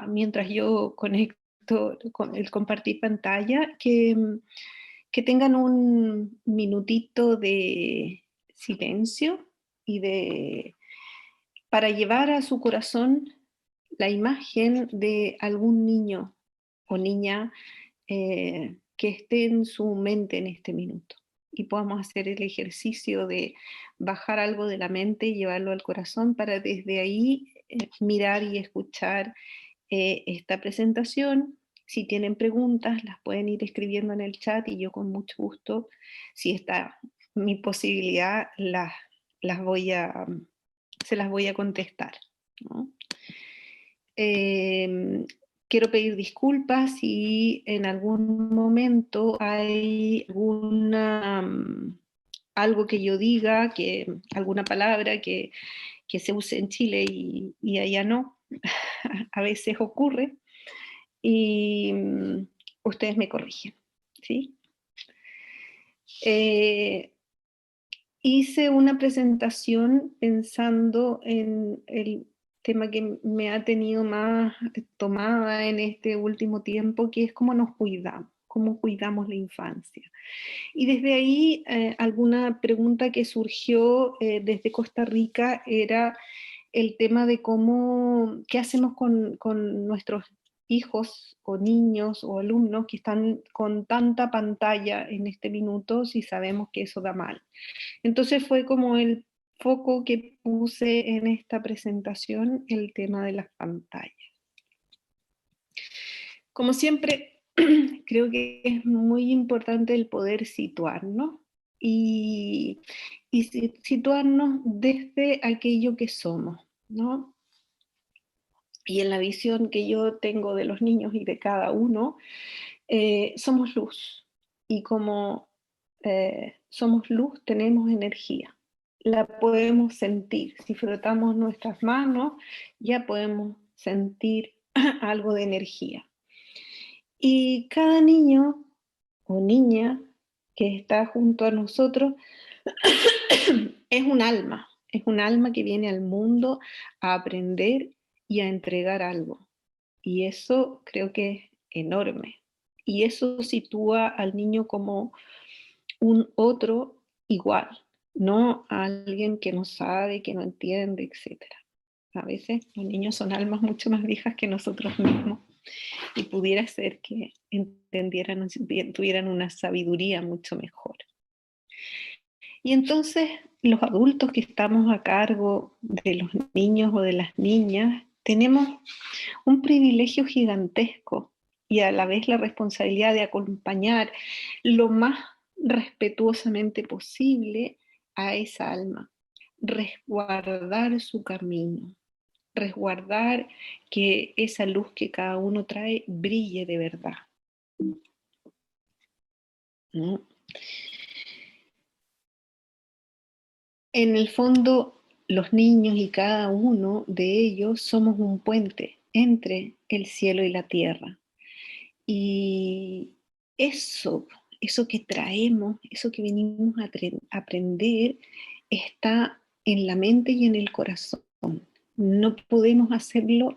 mientras yo conecto con el compartir pantalla, que tengan un minutito de silencio y para llevar a su corazón la imagen de algún niño o niña que esté en su mente en este minuto. Y podamos hacer el ejercicio de bajar algo de la mente y llevarlo al corazón para desde ahí mirar y escuchar esta presentación. Si tienen preguntas, las pueden ir escribiendo en el chat y yo con mucho gusto, si está mi posibilidad, las voy a, se las voy a contestar, ¿no? Quiero pedir disculpas si en algún momento hay algo que yo diga, alguna palabra que se use en Chile y allá no. A veces ocurre y ustedes me corrigen, ¿sí? Hice una presentación pensando en el tema que me ha tenido más tomada en este último tiempo, que es cómo cuidamos la infancia. Y desde ahí, alguna pregunta que surgió desde Costa Rica era el tema de qué hacemos con nuestros hijos o niños o alumnos que están con tanta pantalla en este minuto si sabemos que eso da mal. Entonces fue como el foco que puse en esta presentación, el tema de las pantallas. Como siempre, creo que es muy importante el poder situarnos y situarnos desde aquello que somos, ¿no? Y en la visión que yo tengo de los niños y de cada uno, somos luz. Y como somos luz, tenemos energía. La podemos sentir. Si frotamos nuestras manos, ya podemos sentir algo de energía. Y cada niño o niña que está junto a nosotros es un alma que viene al mundo a aprender y a entregar algo. Y eso creo que es enorme. Y eso sitúa al niño como un otro igual, no a alguien que no sabe, que no entiende, etc. A veces los niños son almas mucho más viejas que nosotros mismos y pudiera ser que entendieran, tuvieran una sabiduría mucho mejor. Y entonces los adultos que estamos a cargo de los niños o de las niñas tenemos un privilegio gigantesco y a la vez la responsabilidad de acompañar lo más respetuosamente posible a esa alma, resguardar su camino, resguardar que esa luz que cada uno trae brille de verdad, ¿no? En el fondo, los niños y cada uno de ellos somos un puente entre el cielo y la tierra. Y eso, eso que traemos, eso que venimos a aprender, está en la mente y en el corazón. No podemos hacerlo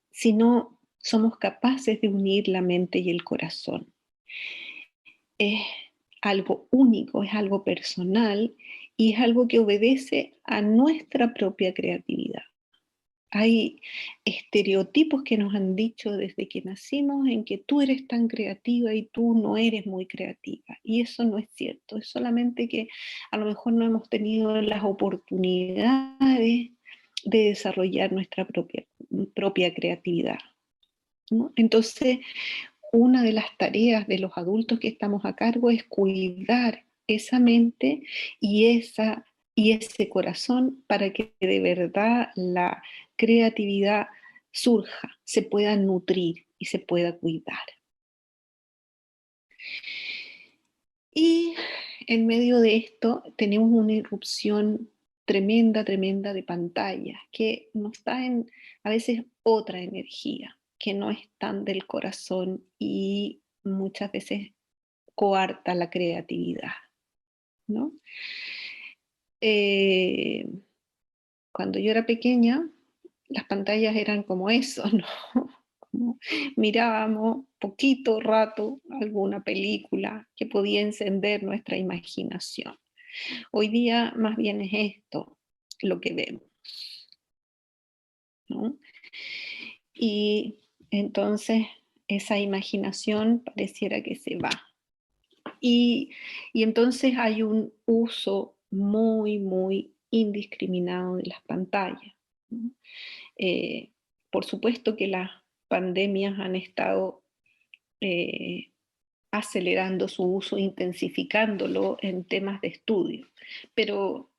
si no somos capaces de unir la mente y el corazón. Es algo único, es algo personal y es algo que obedece a nuestra propia creatividad. Hay estereotipos que nos han dicho desde que nacimos en que tú eres tan creativa y tú no eres muy creativa. Y eso no es cierto, es solamente que a lo mejor no hemos tenido las oportunidades de desarrollar nuestra propia creatividad, ¿no? Entonces, una de las tareas de los adultos que estamos a cargo es cuidar esa mente y ese corazón para que de verdad la creatividad surja, se pueda nutrir y se pueda cuidar. Y en medio de esto tenemos una irrupción tremenda, tremenda de pantallas que nos traen a veces otra energía que no es tan del corazón y muchas veces coarta la creatividad, ¿no? Cuando yo era pequeña, las pantallas eran como eso, ¿no? Como mirábamos poquito rato alguna película que podía encender nuestra imaginación. Hoy día más bien es esto lo que vemos, ¿no? Y entonces esa imaginación pareciera que se va. Y, y entonces hay un uso muy, muy indiscriminado de las pantallas, ¿no? Eh, por supuesto que las pandemias han estado eh, acelerando su uso, intensificándolo en temas de estudio, pero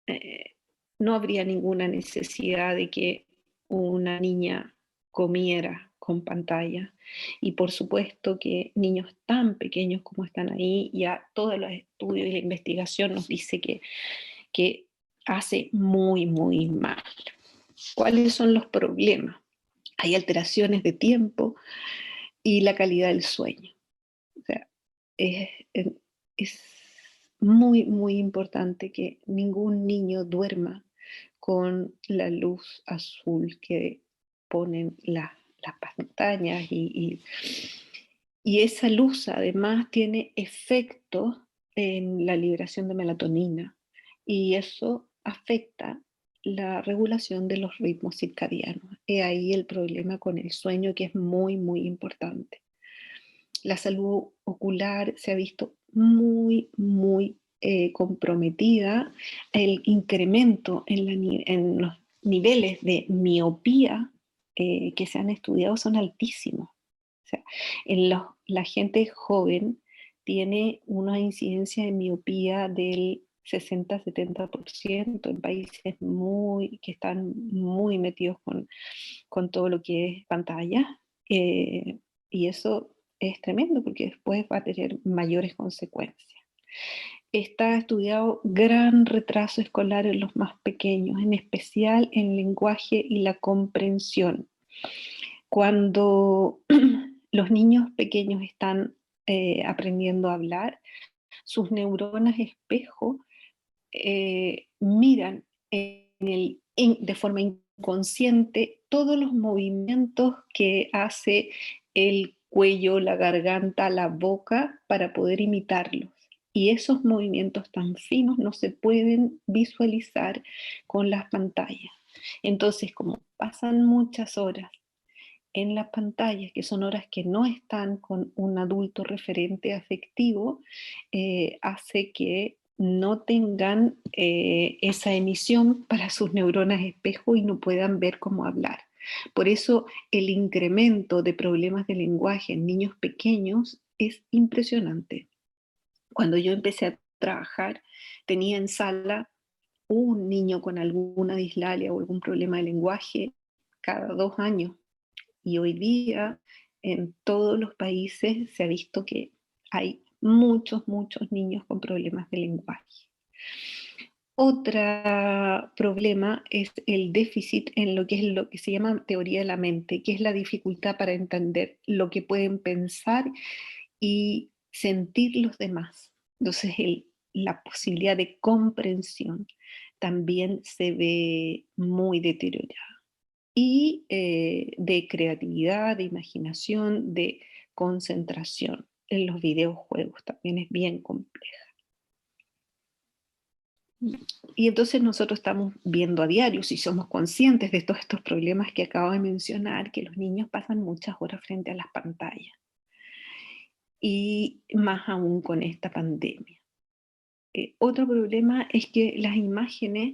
eh, no habría ninguna necesidad de que una niña comiera con pantalla. Y por supuesto que niños tan pequeños como están ahí, ya todos los estudios y la investigación nos dice que hace muy, muy mal. ¿Cuáles son los problemas? Hay alteraciones de tiempo y la calidad del sueño. O sea, es, es muy, muy importante que ningún niño duerma con la luz azul que ponen las pantallas y esa luz además tiene efecto en la liberación de melatonina y eso afecta la regulación de los ritmos circadianos. He ahí el problema con el sueño que es muy, muy importante. La salud ocular se ha visto muy, muy comprometida. El incremento en los niveles de miopía que se han estudiado son altísimos. O sea, la gente joven tiene una incidencia de miopía del 60-70% en países que están muy metidos con todo lo que es pantalla. Y eso es tremendo porque después va a tener mayores consecuencias. Está estudiado gran retraso escolar en los más pequeños, en especial en lenguaje y la comprensión. Cuando los niños pequeños están aprendiendo a hablar, sus neuronas espejo miran de forma inconsciente todos los movimientos que hace el cuello, la garganta, la boca para poder imitarlos. Y esos movimientos tan finos no se pueden visualizar con las pantallas. Entonces, como pasan muchas horas en las pantallas, que son horas que no están con un adulto referente afectivo, hace que no tengan esa emisión para sus neuronas espejo y no puedan ver cómo hablar. Por eso el incremento de problemas de lenguaje en niños pequeños es impresionante. Cuando yo empecé a trabajar, tenía en sala un niño con alguna dislalia o algún problema de lenguaje cada 2 años. Y hoy día en todos los países se ha visto que hay muchos, muchos niños con problemas de lenguaje. Otro problema es el déficit en lo que se llama teoría de la mente, que es la dificultad para entender lo que pueden pensar y sentir los demás. Entonces, la posibilidad de comprensión también se ve muy deteriorada. Y de creatividad, de imaginación, de concentración. En los videojuegos también es bien compleja. Y entonces nosotros estamos viendo a diario, si somos conscientes de todos estos problemas que acabo de mencionar, que los niños pasan muchas horas frente a las pantallas. Y más aún con esta pandemia. Otro problema es que las imágenes,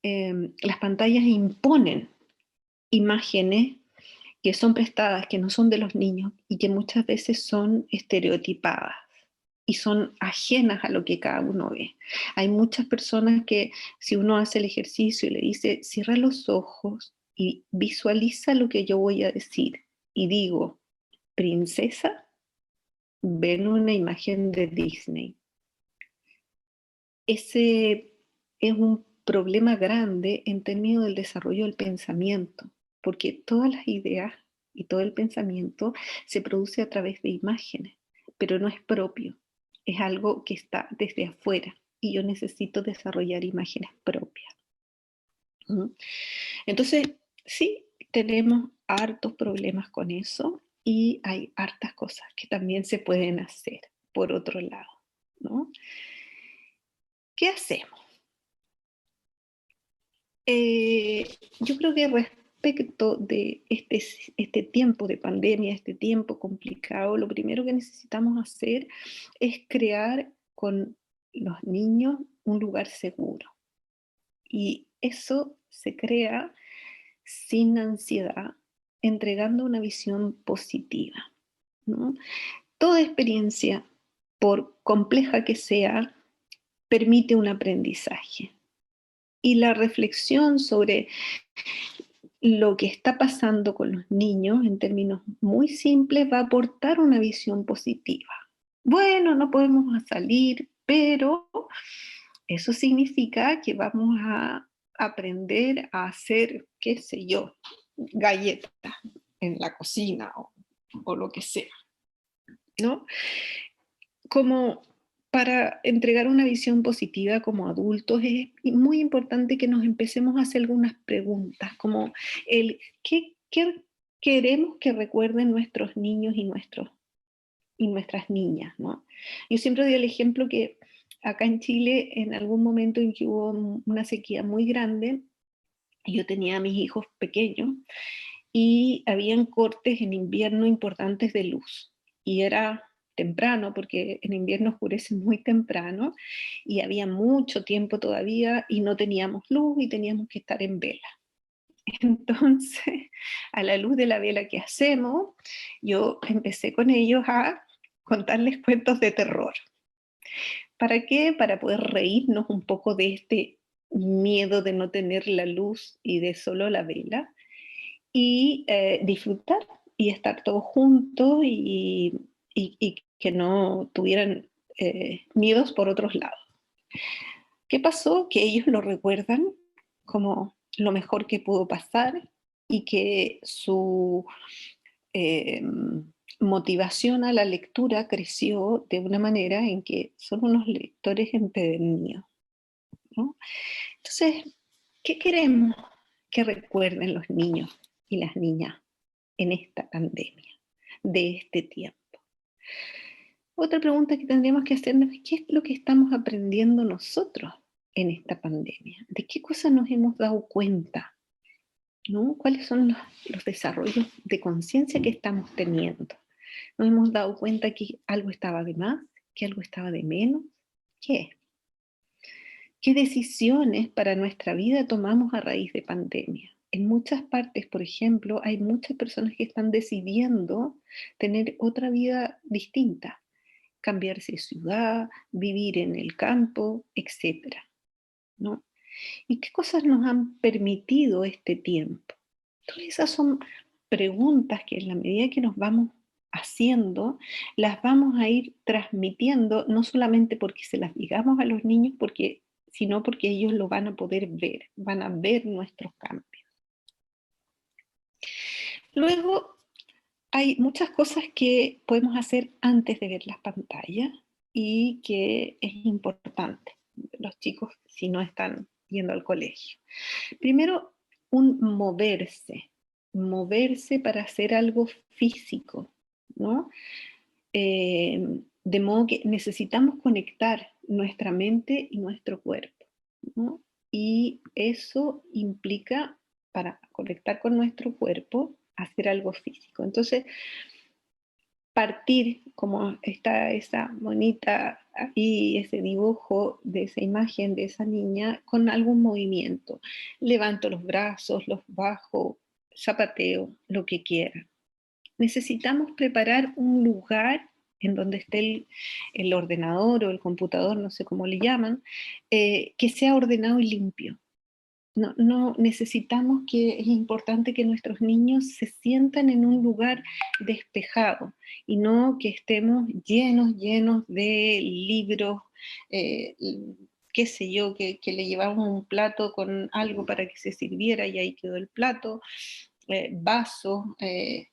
las pantallas imponen imágenes que son prestadas, que no son de los niños y que muchas veces son estereotipadas y son ajenas a lo que cada uno ve. Hay muchas personas que si uno hace el ejercicio y le dice, cierra los ojos y visualiza lo que yo voy a decir y digo, princesa, ven una imagen de Disney. Ese es un problema grande en términos del desarrollo del pensamiento, porque todas las ideas y todo el pensamiento se produce a través de imágenes, pero no es propio, es algo que está desde afuera y yo necesito desarrollar imágenes propias. ¿Mm? Entonces, Sí, tenemos hartos problemas con eso y hay hartas cosas que también se pueden hacer por otro lado, ¿no? ¿Qué hacemos? Eh, yo creo que respecto de este tiempo de pandemia, este tiempo complicado, lo primero que necesitamos hacer es crear con los niños un lugar seguro. Y eso se crea sin ansiedad, entregando una visión positiva, ¿no? Toda experiencia, por compleja que sea, permite un aprendizaje. Y la reflexión sobre lo que está pasando con los niños, en términos muy simples, va a aportar una visión positiva. Bueno, no podemos salir, pero eso significa que vamos a aprender a hacer, qué sé yo, galletas en la cocina o lo que sea, ¿no? Como para entregar una visión positiva como adultos es muy importante que nos empecemos a hacer algunas preguntas, como ¿qué queremos que recuerden nuestros niños y nuestras niñas, ¿no? Yo siempre doy el ejemplo que acá en Chile, en algún momento en que hubo una sequía muy grande, yo tenía a mis hijos pequeños y habían cortes en invierno importantes de luz. Y era temprano, porque en invierno oscurece muy temprano, y había mucho tiempo todavía y no teníamos luz y teníamos que estar en vela. Entonces, a la luz de la vela que hacemos, yo empecé con ellos a contarles cuentos de terror. ¿Para qué? Para poder reírnos un poco de este miedo de no tener la luz y de solo la vela, y disfrutar y estar todos juntos y que no tuvieran miedos por otros lados. ¿Qué pasó? Que ellos lo recuerdan como lo mejor que pudo pasar y que su eh, motivación a la lectura creció de una manera en que son unos lectores empedernidos, ¿no? Entonces, ¿qué queremos que recuerden los niños y las niñas en esta pandemia, de este tiempo? Otra pregunta que tendríamos que hacernos es: ¿qué es lo que estamos aprendiendo nosotros en esta pandemia? ¿De qué cosas nos hemos dado cuenta? ¿No? ¿Cuáles son los desarrollos de conciencia que estamos teniendo? ¿Nos hemos dado cuenta que algo estaba de más, que algo estaba de menos? ¿Qué? ¿Qué decisiones para nuestra vida tomamos a raíz de pandemia? En muchas partes, por ejemplo, hay muchas personas que están decidiendo tener otra vida distinta, cambiarse de ciudad, vivir en el campo, etcétera, ¿no? ¿Y qué cosas nos han permitido este tiempo? Todas esas son preguntas que en la medida que nos vamos haciendo, las vamos a ir transmitiendo, no solamente porque se las digamos a los niños, sino porque ellos lo van a poder ver, van a ver nuestros cambios. Luego, hay muchas cosas que podemos hacer antes de ver las pantallas y que es importante, los chicos si no están yendo al colegio. Primero, un moverse para hacer algo físico, ¿no? De modo que necesitamos conectar nuestra mente y nuestro cuerpo, ¿no? Y eso implica, para conectar con nuestro cuerpo, hacer algo físico. Entonces, partir, como está esa monita ahí, ese dibujo de esa imagen de esa niña, con algún movimiento. Levanto los brazos, los bajo, zapateo, lo que quiera. Necesitamos preparar un lugar en donde esté el ordenador o el computador, no sé cómo le llaman, que sea ordenado y limpio. No necesitamos es importante que nuestros niños se sientan en un lugar despejado y no que estemos llenos de libros, eh, qué sé yo, que le llevamos un plato con algo para que se sirviera y ahí quedó el plato, vasos,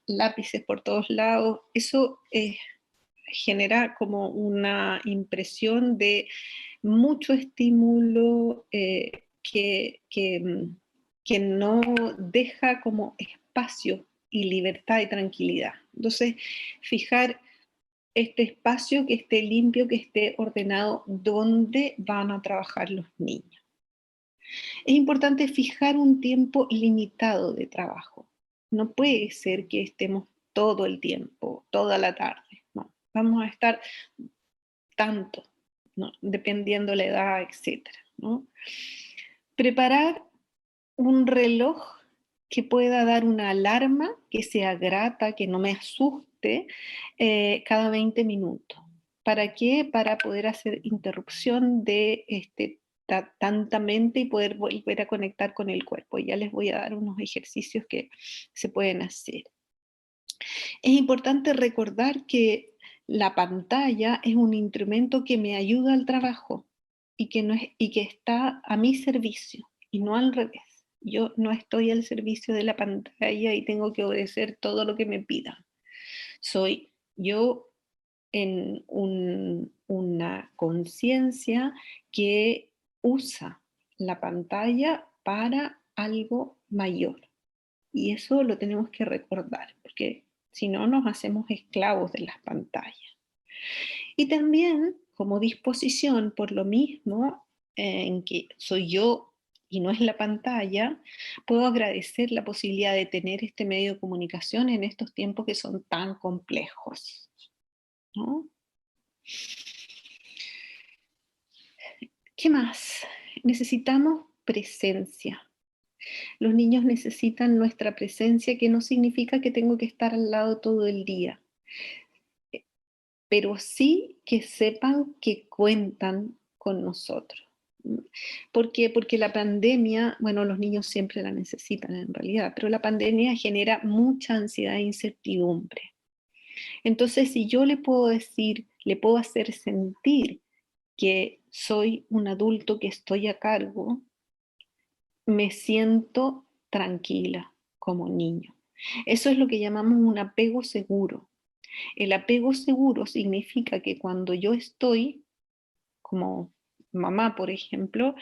lápices por todos lados. Eso genera como una impresión de mucho estímulo que que no deja como espacio y libertad y tranquilidad. Entonces, fijar este espacio que esté limpio, que esté ordenado, donde van a trabajar los niños. Es importante fijar un tiempo limitado de trabajo. No puede ser que estemos todo el tiempo, toda la tarde. No, vamos a estar tanto, ¿no? Dependiendo la edad, etcétera, ¿no? Preparar un reloj que pueda dar una alarma, que sea grata, que no me asuste, cada 20 minutos. ¿Para qué? Para poder hacer interrupción de tanta mente y poder volver a conectar con el cuerpo. Ya les voy a dar unos ejercicios que se pueden hacer. Es importante recordar que la pantalla es un instrumento que me ayuda al trabajo y que, no es, y que está a mi servicio y no al revés. Yo no estoy al servicio de la pantalla y tengo que obedecer todo lo que me pidan. Soy yo en una conciencia que usa la pantalla para algo mayor. Y eso lo tenemos que recordar, porque si no nos hacemos esclavos de las pantallas. Y también como disposición, por lo mismo, en que soy yo y no es la pantalla, puedo agradecer la posibilidad de tener este medio de comunicación en estos tiempos que son tan complejos, ¿no? ¿Qué más? Necesitamos presencia. Los niños necesitan nuestra presencia, que no significa que tengo que estar al lado todo el día, pero sí que sepan que cuentan con nosotros. ¿Por qué? Porque la pandemia, bueno, los niños siempre la necesitan en realidad, pero la pandemia genera mucha ansiedad e incertidumbre. Entonces, si yo le puedo decir, le puedo hacer sentir que soy un adulto que estoy a cargo, me siento tranquila como niño. Eso es lo que llamamos un apego seguro. El apego seguro significa que cuando yo estoy, como mamá, por ejemplo,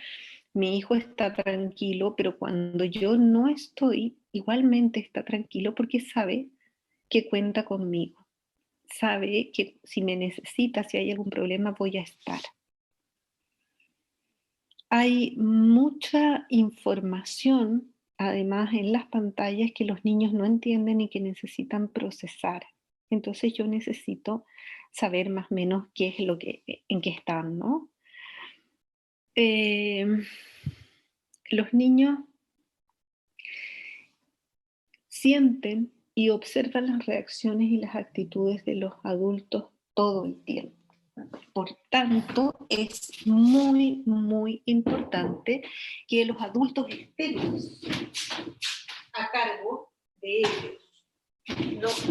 mi hijo está tranquilo, pero cuando yo no estoy, igualmente está tranquilo porque sabe que cuenta conmigo. Sabe que si me necesita, si hay algún problema, voy a estar. Hay mucha información, además, en las pantallas que los niños no entienden y que necesitan procesar. Entonces yo necesito saber más o menos qué es lo que, en qué están, ¿no? Los niños sienten y observan las reacciones y las actitudes de los adultos todo el tiempo. Por tanto, es muy, muy importante que los adultos estemos a cargo de ellos.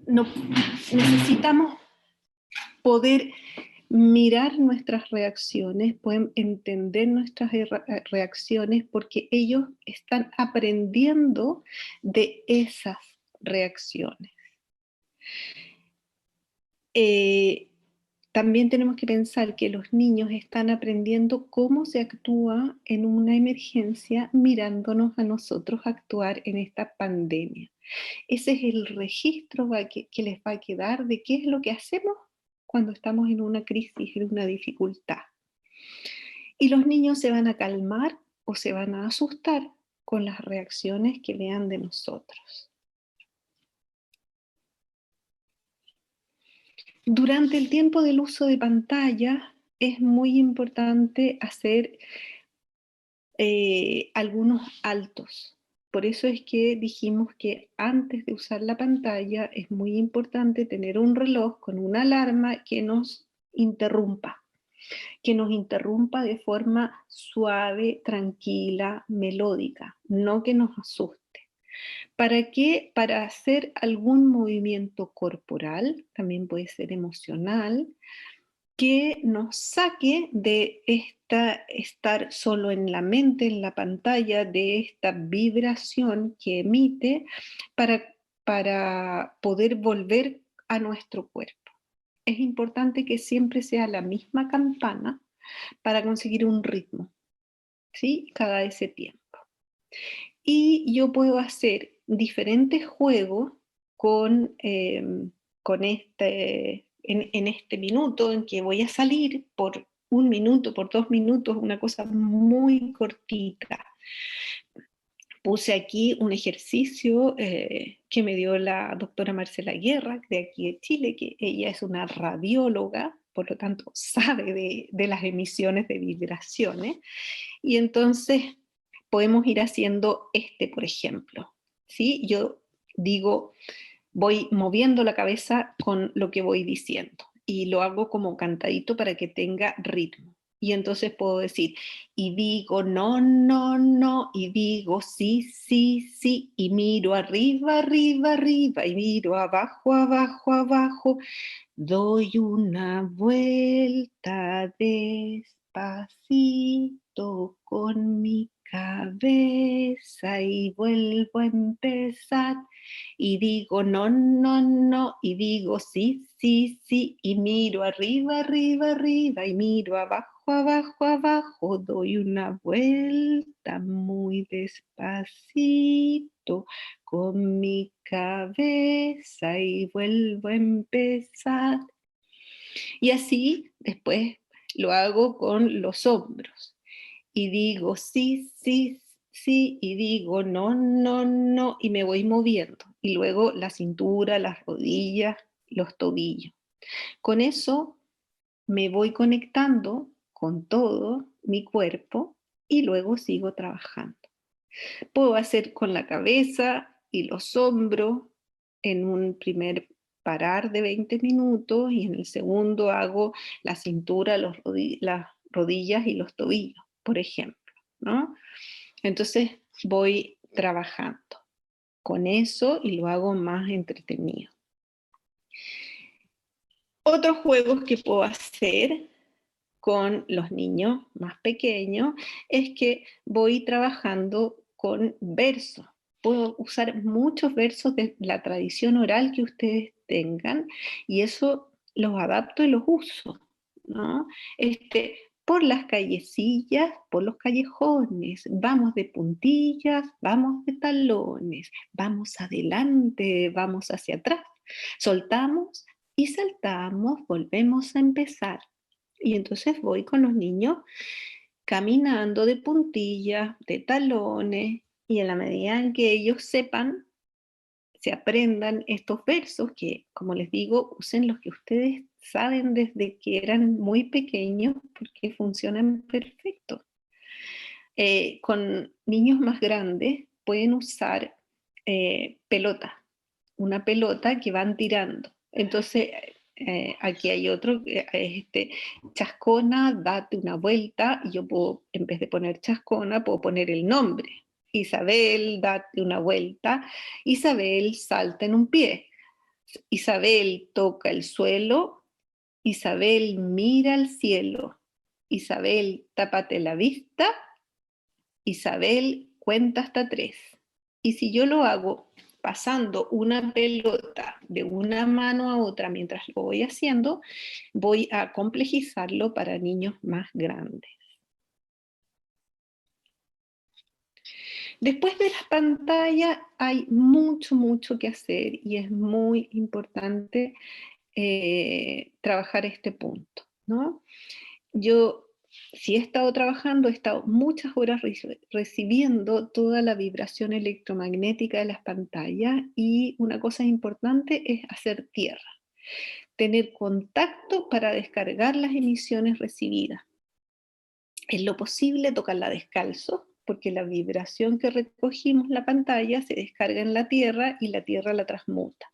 No necesitamos poder mirar nuestras reacciones, pueden entender nuestras reacciones porque ellos están aprendiendo de esas reacciones. También tenemos que pensar que los niños están aprendiendo cómo se actúa en una emergencia mirándonos a nosotros actuar en esta pandemia. Ese es el registro que les va a quedar de qué es lo que hacemos cuando estamos en una crisis, en una dificultad. Y los niños se van a calmar o se van a asustar con las reacciones que vean de nosotros. Durante el tiempo del uso de pantalla es muy importante hacer algunos altos. Por eso es que dijimos que antes de usar la pantalla es muy importante tener un reloj con una alarma que nos interrumpa de forma suave, tranquila, melódica, no que nos asuste. ¿Para qué? Para hacer algún movimiento corporal, también puede ser emocional, que nos saque de estar solo en la mente, en la pantalla, de esta vibración que emite para poder volver a nuestro cuerpo. Es importante que siempre sea la misma campana para conseguir un ritmo. ¿sí? Cada ese tiempo. Y yo puedo hacer diferentes juegos con, en este minuto en que voy a salir por 1 minuto, por 2 minutos, una cosa muy cortita. Puse aquí un ejercicio que me dio la doctora Marcela Guerra, de aquí de Chile, que ella es una radióloga, por lo tanto sabe de las emisiones de vibraciones, y entonces podemos ir haciendo este, por ejemplo. ¿Sí? Yo digo, voy moviendo la cabeza con lo que voy diciendo y lo hago como cantadito para que tenga ritmo. Y entonces puedo decir, y digo no, no, no, y digo sí, sí, sí, y miro arriba, arriba, arriba, y miro abajo, abajo, abajo, doy una vuelta despacito con mi cabeza y vuelvo a empezar. Y digo no, no, no, y digo sí, sí, sí, y miro arriba, arriba, arriba, y miro abajo, abajo, abajo, doy una vuelta muy despacito con mi cabeza y vuelvo a empezar. Y así después lo hago con los hombros. Y digo sí, sí, sí, y digo no, no, no, y me voy moviendo. Y luego la cintura, las rodillas, los tobillos. Con eso me voy conectando con todo mi cuerpo y luego sigo trabajando. Puedo hacer con la cabeza y los hombros en un primer parar de 20 minutos y en el segundo hago la cintura, las rodillas y los tobillos, por ejemplo, ¿no? Entonces voy trabajando con eso y lo hago más entretenido. Otros juegos que puedo hacer con los niños más pequeños es que voy trabajando con versos. Puedo usar muchos versos de la tradición oral que ustedes tengan y eso los adapto y los uso, ¿no? Por las callecillas, por los callejones, vamos de puntillas, vamos de talones, vamos adelante, vamos hacia atrás, soltamos y saltamos, volvemos a empezar. Y entonces voy con los niños caminando de puntillas, de talones, y en la medida en que ellos sepan, se aprendan estos versos, que como les digo, usen los que ustedes saben desde que eran muy pequeños, porque funcionan perfecto. Con niños más grandes pueden usar pelota, una pelota que van tirando. Entonces, aquí hay otro, chascona, date una vuelta, y yo puedo, en vez de poner chascona, puedo poner el nombre. Isabel, date una vuelta. Isabel salta en un pie. Isabel toca el suelo. Isabel mira al cielo. Isabel, tápate la vista. Isabel cuenta hasta 3. Y si yo lo hago pasando una pelota de una mano a otra mientras lo voy haciendo, voy a complejizarlo para niños más grandes. Después de las pantallas hay mucho, mucho que hacer y es muy importante trabajar este punto, ¿no? Yo, si he estado trabajando, he estado muchas horas recibiendo toda la vibración electromagnética de las pantallas y una cosa importante es hacer tierra, tener contacto para descargar las emisiones recibidas. En lo posible tocarla descalzo, porque la vibración que recogimos en la pantalla se descarga en la tierra y la tierra la transmuta.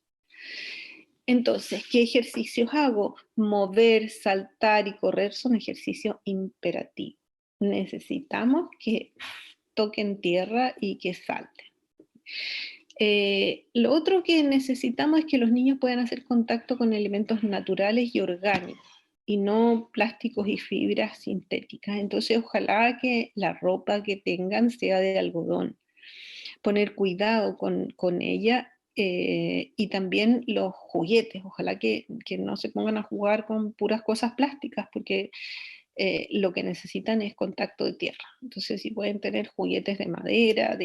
Entonces, ¿qué ejercicios hago? Mover, saltar y correr son ejercicios imperativos. Necesitamos que toquen tierra y que salten. Lo otro que necesitamos es que los niños puedan hacer contacto con elementos naturales y orgánicos y no plásticos y fibras sintéticas. Entonces, ojalá que la ropa que tengan sea de algodón. Poner cuidado con ella y también los juguetes. Ojalá que no se pongan a jugar con puras cosas plásticas porque lo que necesitan es contacto de tierra. Entonces, si pueden tener juguetes de madera,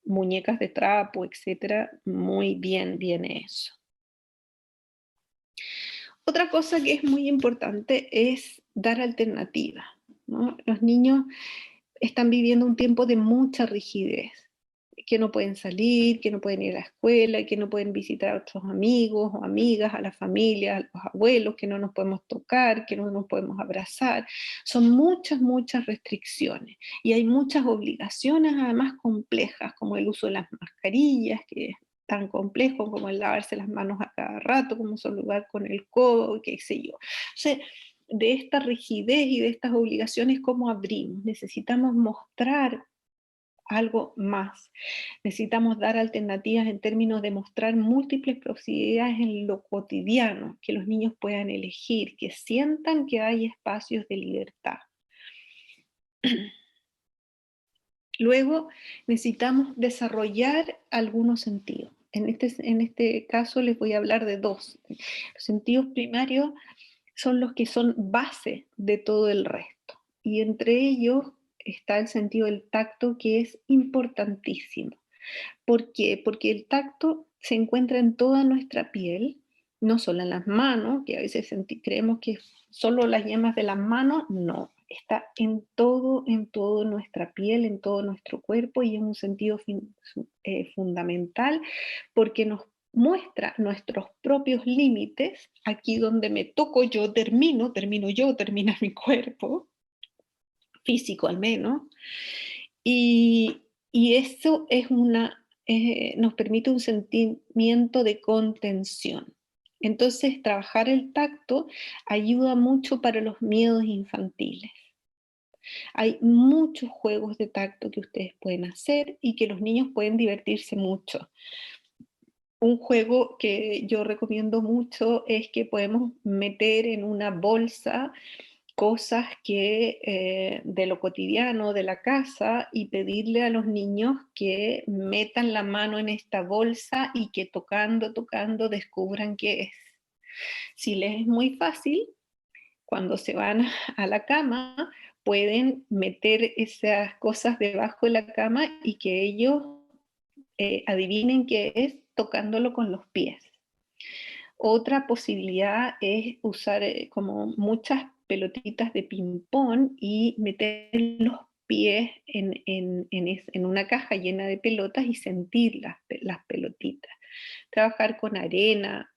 muñecas de trapo, etcétera, muy bien viene eso. Otra cosa que es muy importante es dar alternativas, ¿no? Los niños están viviendo un tiempo de mucha rigidez, que no pueden salir, que no pueden ir a la escuela, que no pueden visitar a otros amigos o amigas, a la familia, a los abuelos, que no nos podemos tocar, que no nos podemos abrazar. Son muchas, muchas restricciones y hay muchas obligaciones además complejas, como el uso de las mascarillas, que es tan complejo como el lavarse las manos a cada rato, como saludar con el codo, qué sé yo. O sea, de esta rigidez y de estas obligaciones, ¿cómo abrimos? Necesitamos mostrar algo más. Necesitamos dar alternativas en términos de mostrar múltiples posibilidades en lo cotidiano, que los niños puedan elegir, que sientan que hay espacios de libertad. Luego necesitamos desarrollar algunos sentidos. En este caso les voy a hablar de dos. Los sentidos primarios son los que son base de todo el resto. Y entre ellos está el sentido del tacto, que es importantísimo. ¿Por qué? Porque el tacto se encuentra en toda nuestra piel, no solo en las manos, que a veces creemos que solo las yemas de las manos, no, está en todo nuestra piel, en todo nuestro cuerpo, y es un sentido fundamental porque nos muestra nuestros propios límites, aquí donde me toco yo, termino yo, termina mi cuerpo, físico al menos, y eso es nos permite un sentimiento de contención. Entonces, trabajar el tacto ayuda mucho para los miedos infantiles. Hay muchos juegos de tacto que ustedes pueden hacer y que los niños pueden divertirse mucho. Un juego que yo recomiendo mucho es que podemos meter en una bolsa cosas que de lo cotidiano de la casa y pedirle a los niños que metan la mano en esta bolsa y que tocando, tocando descubran qué es. Si les es muy fácil, cuando se van a la cama, pueden meter esas cosas debajo de la cama y que ellos adivinen qué es tocándolo con los pies. Otra posibilidad es usar como muchas pelotitas de ping-pong y meter los pies en una caja llena de pelotas y sentir las pelotitas. Trabajar con arena,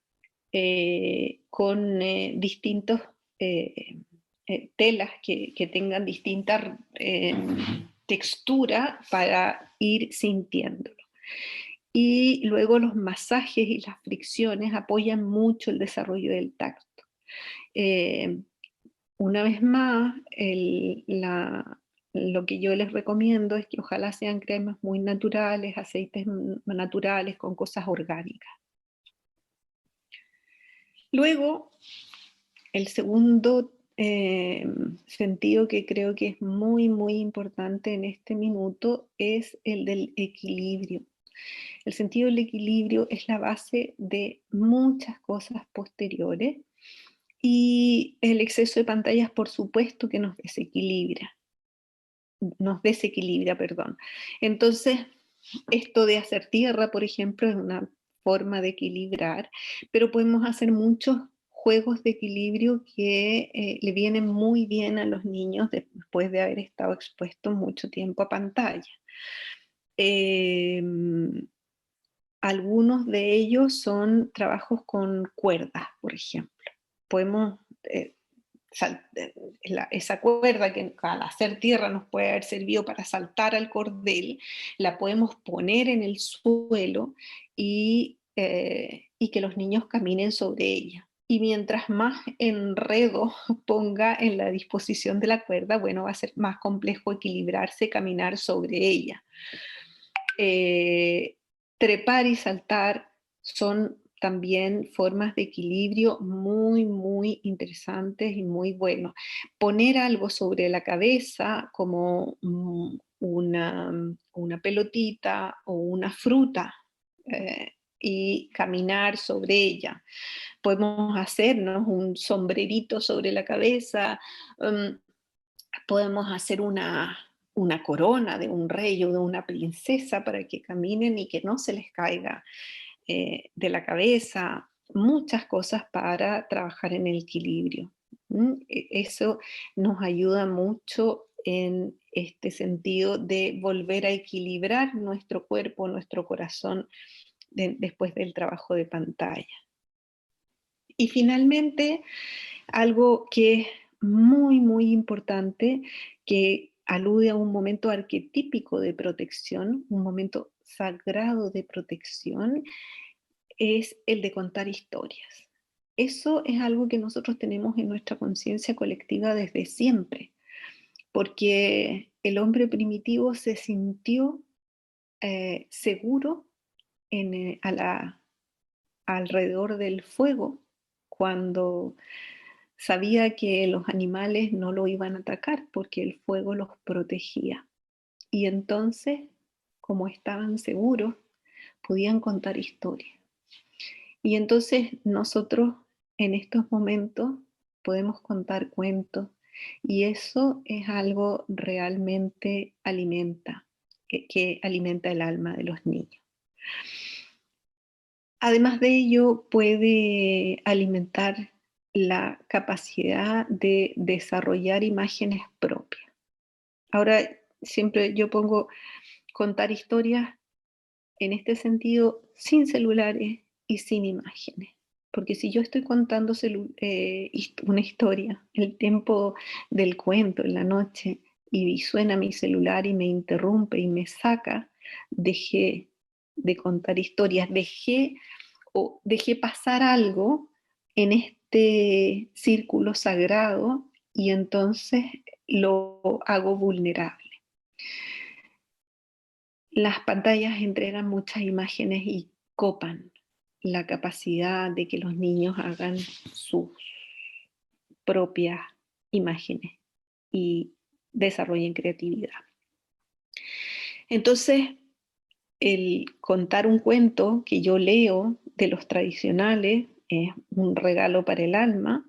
con distintos telas que tengan distinta textura para ir sintiéndolo. Y luego los masajes y las fricciones apoyan mucho el desarrollo del tacto. Una vez más, lo que yo les recomiendo es que ojalá sean cremas muy naturales, aceites naturales con cosas orgánicas. Luego, el segundo sentido que creo que es muy, muy importante en este minuto es el del equilibrio. El sentido del equilibrio es la base de muchas cosas posteriores y el exceso de pantallas, por supuesto, que nos desequilibra, perdón. Entonces, esto de hacer tierra, por ejemplo, es una forma de equilibrar, pero podemos hacer muchos juegos de equilibrio que le vienen muy bien a los niños después de haber estado expuestos mucho tiempo a pantalla. Algunos de ellos son trabajos con cuerdas, por ejemplo. Podemos, esa cuerda que al hacer tierra nos puede haber servido para saltar al cordel, la podemos poner en el suelo y que los niños caminen sobre ella. Y mientras más enredo ponga en la disposición de la cuerda, bueno, va a ser más complejo equilibrarse, caminar sobre ella. Trepar y saltar son también formas de equilibrio muy, muy interesantes y muy buenos. Poner algo sobre la cabeza como una pelotita o una fruta y caminar sobre ella. Podemos hacernos un sombrerito sobre la cabeza, um, podemos hacer una corona de un rey o de una princesa para que caminen y que no se les caiga de la cabeza, muchas cosas para trabajar en el equilibrio. Eso nos ayuda mucho en este sentido de volver a equilibrar nuestro cuerpo, nuestro corazón después del trabajo de pantalla. Y finalmente, algo que es muy, muy importante, que alude a un momento arquetípico de protección, un momento sagrado de protección, es el de contar historias. Eso es algo que nosotros tenemos en nuestra conciencia colectiva desde siempre, porque el hombre primitivo se sintió seguro alrededor del fuego cuando sabía que los animales no lo iban a atacar porque el fuego los protegía. Y entonces, como estaban seguros, podían contar historias. Y entonces nosotros en estos momentos podemos contar cuentos y eso es algo realmente que alimenta el alma de los niños. Además de ello, puede alimentar la capacidad de desarrollar imágenes propias. Ahora, siempre yo pongo contar historias en este sentido sin celulares y sin imágenes. Porque si yo estoy contando una historia, el tiempo del cuento en la noche, y suena mi celular y me interrumpe y me saca, dejé de contar historias, dejé pasar algo en este círculo sagrado y entonces lo hago vulnerable. Las pantallas entregan muchas imágenes y copan la capacidad de que los niños hagan sus propias imágenes y desarrollen creatividad. Entonces, el contar un cuento que yo leo de los tradicionales es un regalo para el alma,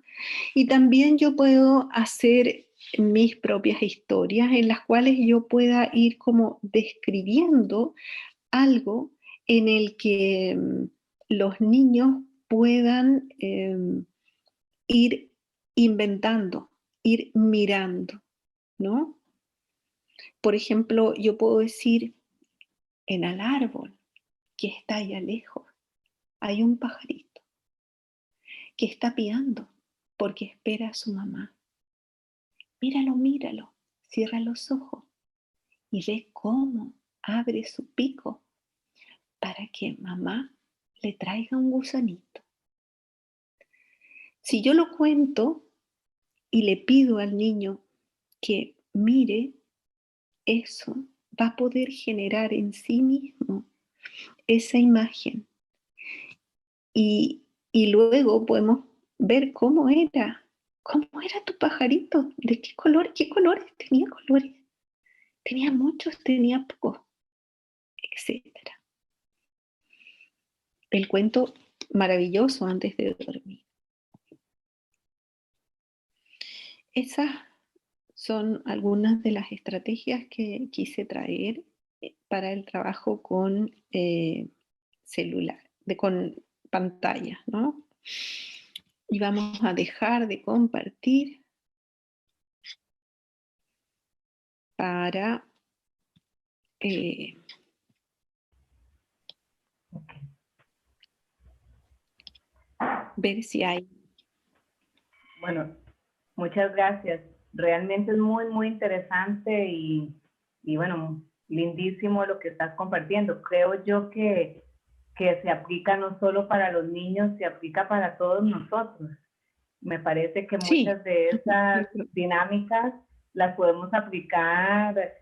y también yo puedo hacer mis propias historias en las cuales yo pueda ir como describiendo algo en el que los niños puedan ir inventando, ir mirando, ¿no? Por ejemplo, yo puedo decir, en el árbol que está allá lejos hay un pajarito que está piando porque espera a su mamá. Míralo, míralo, cierra los ojos y ve cómo abre su pico para que mamá le traiga un gusanito. Si yo lo cuento y le pido al niño que mire eso, va a poder generar en sí mismo esa imagen. Y luego podemos ver cómo era tu pajarito, de qué colores, colores. Tenía muchos, tenía pocos, etc. El cuento maravilloso antes de dormir. Esas son algunas de las estrategias que quise traer para el trabajo con celular, con pantallas, ¿no? Y vamos a dejar de compartir para ver si hay. Bueno, muchas gracias. Realmente es muy, muy interesante y bueno, lindísimo lo que estás compartiendo. Creo yo que se aplica no solo para los niños, se aplica para todos nosotros. Me parece que Sí. muchas de esas dinámicas las podemos aplicar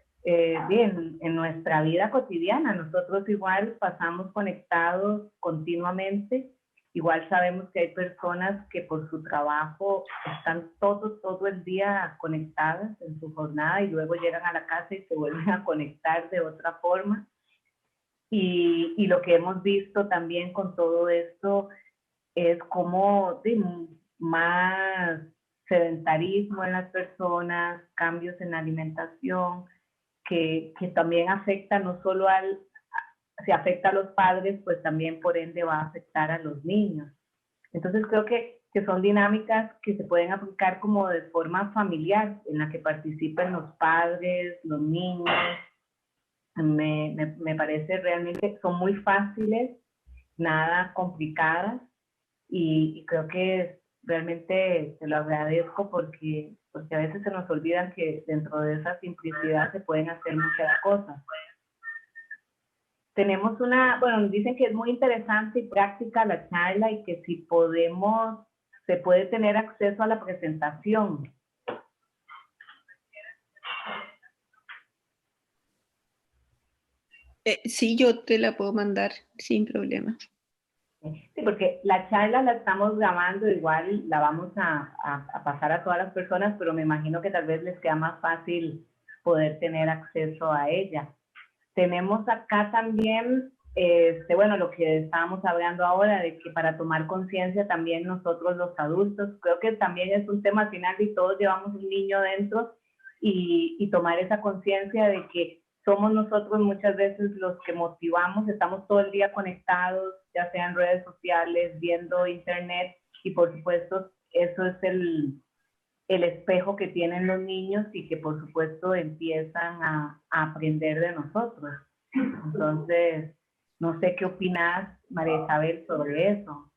bien en nuestra vida cotidiana. Nosotros igual pasamos conectados continuamente. Igual sabemos que hay personas que por su trabajo están todo el día conectadas en su jornada y luego llegan a la casa y se vuelven a conectar de otra forma. Y lo que hemos visto también con todo esto es como más sedentarismo en las personas, cambios en la alimentación, que también afecta no solo si afecta a los padres, pues también por ende va a afectar a los niños. Entonces creo que son dinámicas que se pueden aplicar como de forma familiar, en la que participen los padres, los niños. Me parece realmente, son muy fáciles, nada complicadas, y creo que realmente te lo agradezco porque a veces se nos olvidan que dentro de esa simplicidad se pueden hacer muchas cosas. Tenemos bueno, dicen que es muy interesante y práctica la charla y que si podemos, se puede tener acceso a la presentación. Sí, yo te la puedo mandar sin problema. Sí, porque la charla la estamos grabando, igual la vamos a pasar a todas las personas, pero me imagino que tal vez les queda más fácil poder tener acceso a ella. Tenemos acá también, bueno, lo que estábamos hablando ahora, de que para tomar conciencia también nosotros los adultos, creo que también es un tema final y todos llevamos un niño dentro, y tomar esa conciencia de que somos nosotros muchas veces los que motivamos, estamos todo el día conectados, ya sea en redes sociales, viendo internet, y por supuesto eso es el espejo que tienen los niños y que por supuesto empiezan a aprender de nosotros. Entonces, no sé qué opinas, María Isabel, sobre eso.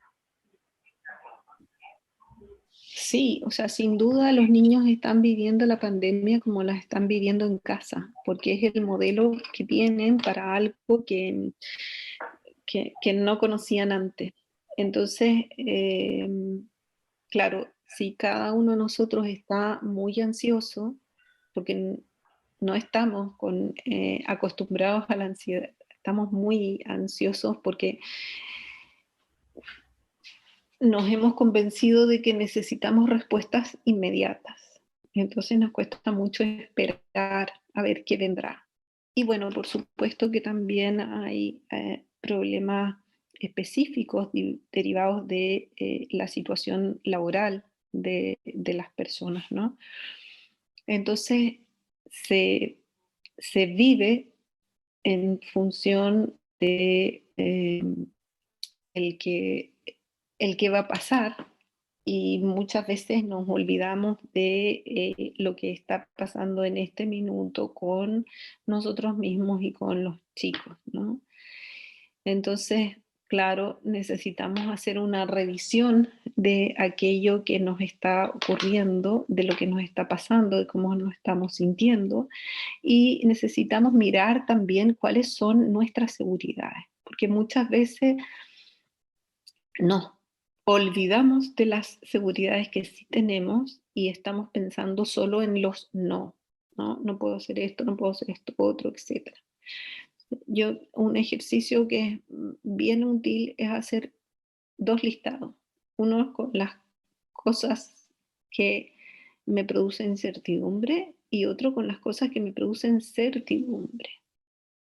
Sí, o sea, sin duda los niños están viviendo la pandemia como la están viviendo en casa, porque es el modelo que tienen para algo que no conocían antes. Entonces, claro, si cada uno de nosotros está muy ansioso, porque no estamos acostumbrados a la ansiedad, estamos muy ansiosos porque nos hemos convencido de que necesitamos respuestas inmediatas. Entonces nos cuesta mucho esperar a ver qué vendrá. Y bueno, por supuesto que también hay problemas específicos derivados de la situación laboral de las personas, ¿no? Entonces se, se vive en función de el que, el que va a pasar, y muchas veces nos olvidamos de lo que está pasando en este minuto con nosotros mismos y con los chicos, ¿no? Entonces, claro, necesitamos hacer una revisión de aquello que nos está ocurriendo, de lo que nos está pasando, de cómo nos estamos sintiendo, y necesitamos mirar también cuáles son nuestras seguridades, porque muchas veces nos olvidamos de las seguridades que sí tenemos y estamos pensando solo en los no, ¿no? No puedo hacer esto, no puedo hacer esto, otro, etc. Un ejercicio que es bien útil es hacer dos listados. Uno con las cosas que me producen incertidumbre y otro con las cosas que me producen certidumbre,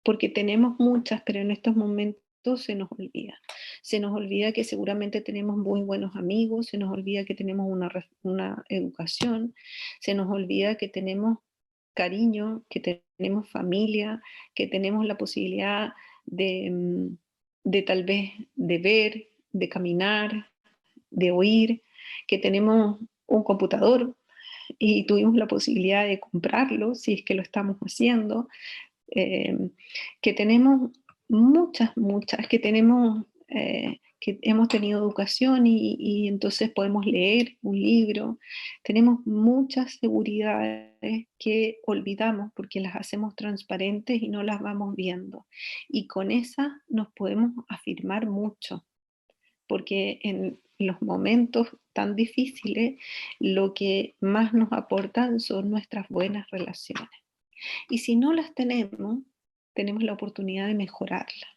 porque tenemos muchas, pero en estos momentos se nos olvida. Se nos olvida que seguramente tenemos muy buenos amigos, se nos olvida que tenemos una educación, se nos olvida que tenemos cariño, que tenemos familia, que tenemos la posibilidad de tal vez de ver, de caminar, de oír, que tenemos un computador y tuvimos la posibilidad de comprarlo si es que lo estamos haciendo, eh, que tenemos muchas, que hemos tenido educación y entonces podemos leer un libro. Tenemos muchas seguridades que olvidamos porque las hacemos transparentes y no las vamos viendo. Y con esas nos podemos afirmar mucho, porque en los momentos tan difíciles lo que más nos aportan son nuestras buenas relaciones. Y si no las tenemos, tenemos la oportunidad de mejorarlas.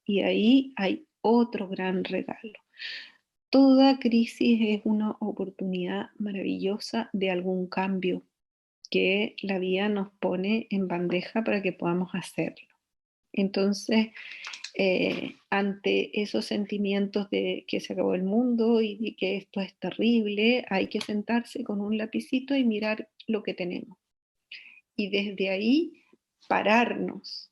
Y ahí hay otro gran regalo. Toda crisis es una oportunidad maravillosa de algún cambio que la vida nos pone en bandeja para que podamos hacerlo. Entonces, ante esos sentimientos de que se acabó el mundo y de que esto es terrible, hay que sentarse con un lapicito y mirar lo que tenemos. Y desde ahí pararnos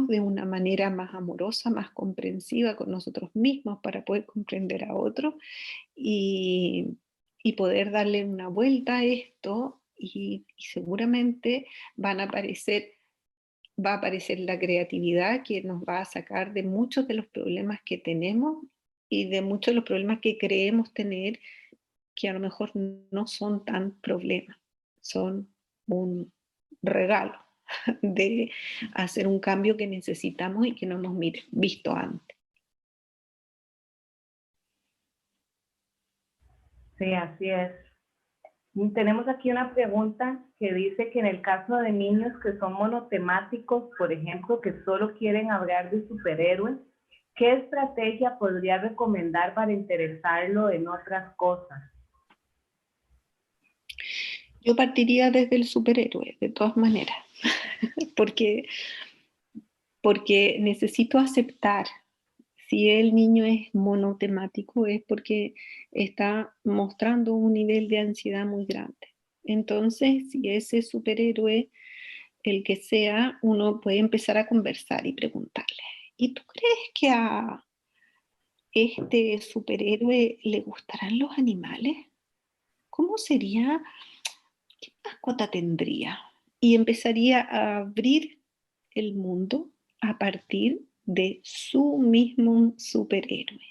de una manera más amorosa, más comprensiva con nosotros mismos para poder comprender a otros y poder darle una vuelta a esto y seguramente va a aparecer la creatividad que nos va a sacar de muchos de los problemas que tenemos y de muchos de los problemas que creemos tener, que a lo mejor no son tan problemas, son un regalo de hacer un cambio que necesitamos y que no hemos visto antes. Sí, así es. Tenemos aquí una pregunta que dice que en el caso de niños que son monotemáticos, por ejemplo, que solo quieren hablar de superhéroes, ¿qué estrategia podría recomendar para interesarlo en otras cosas? Yo partiría desde el superhéroe, de todas maneras, porque, porque necesito aceptar. Si el niño es monotemático es porque está mostrando un nivel de ansiedad muy grande. Entonces, si ese superhéroe, el que sea, uno puede empezar a conversar y preguntarle, ¿y tú crees que a este superhéroe le gustarán los animales? ¿Cómo sería? ¿Qué mascota tendría? Y empezaría a abrir el mundo a partir de su mismo superhéroe,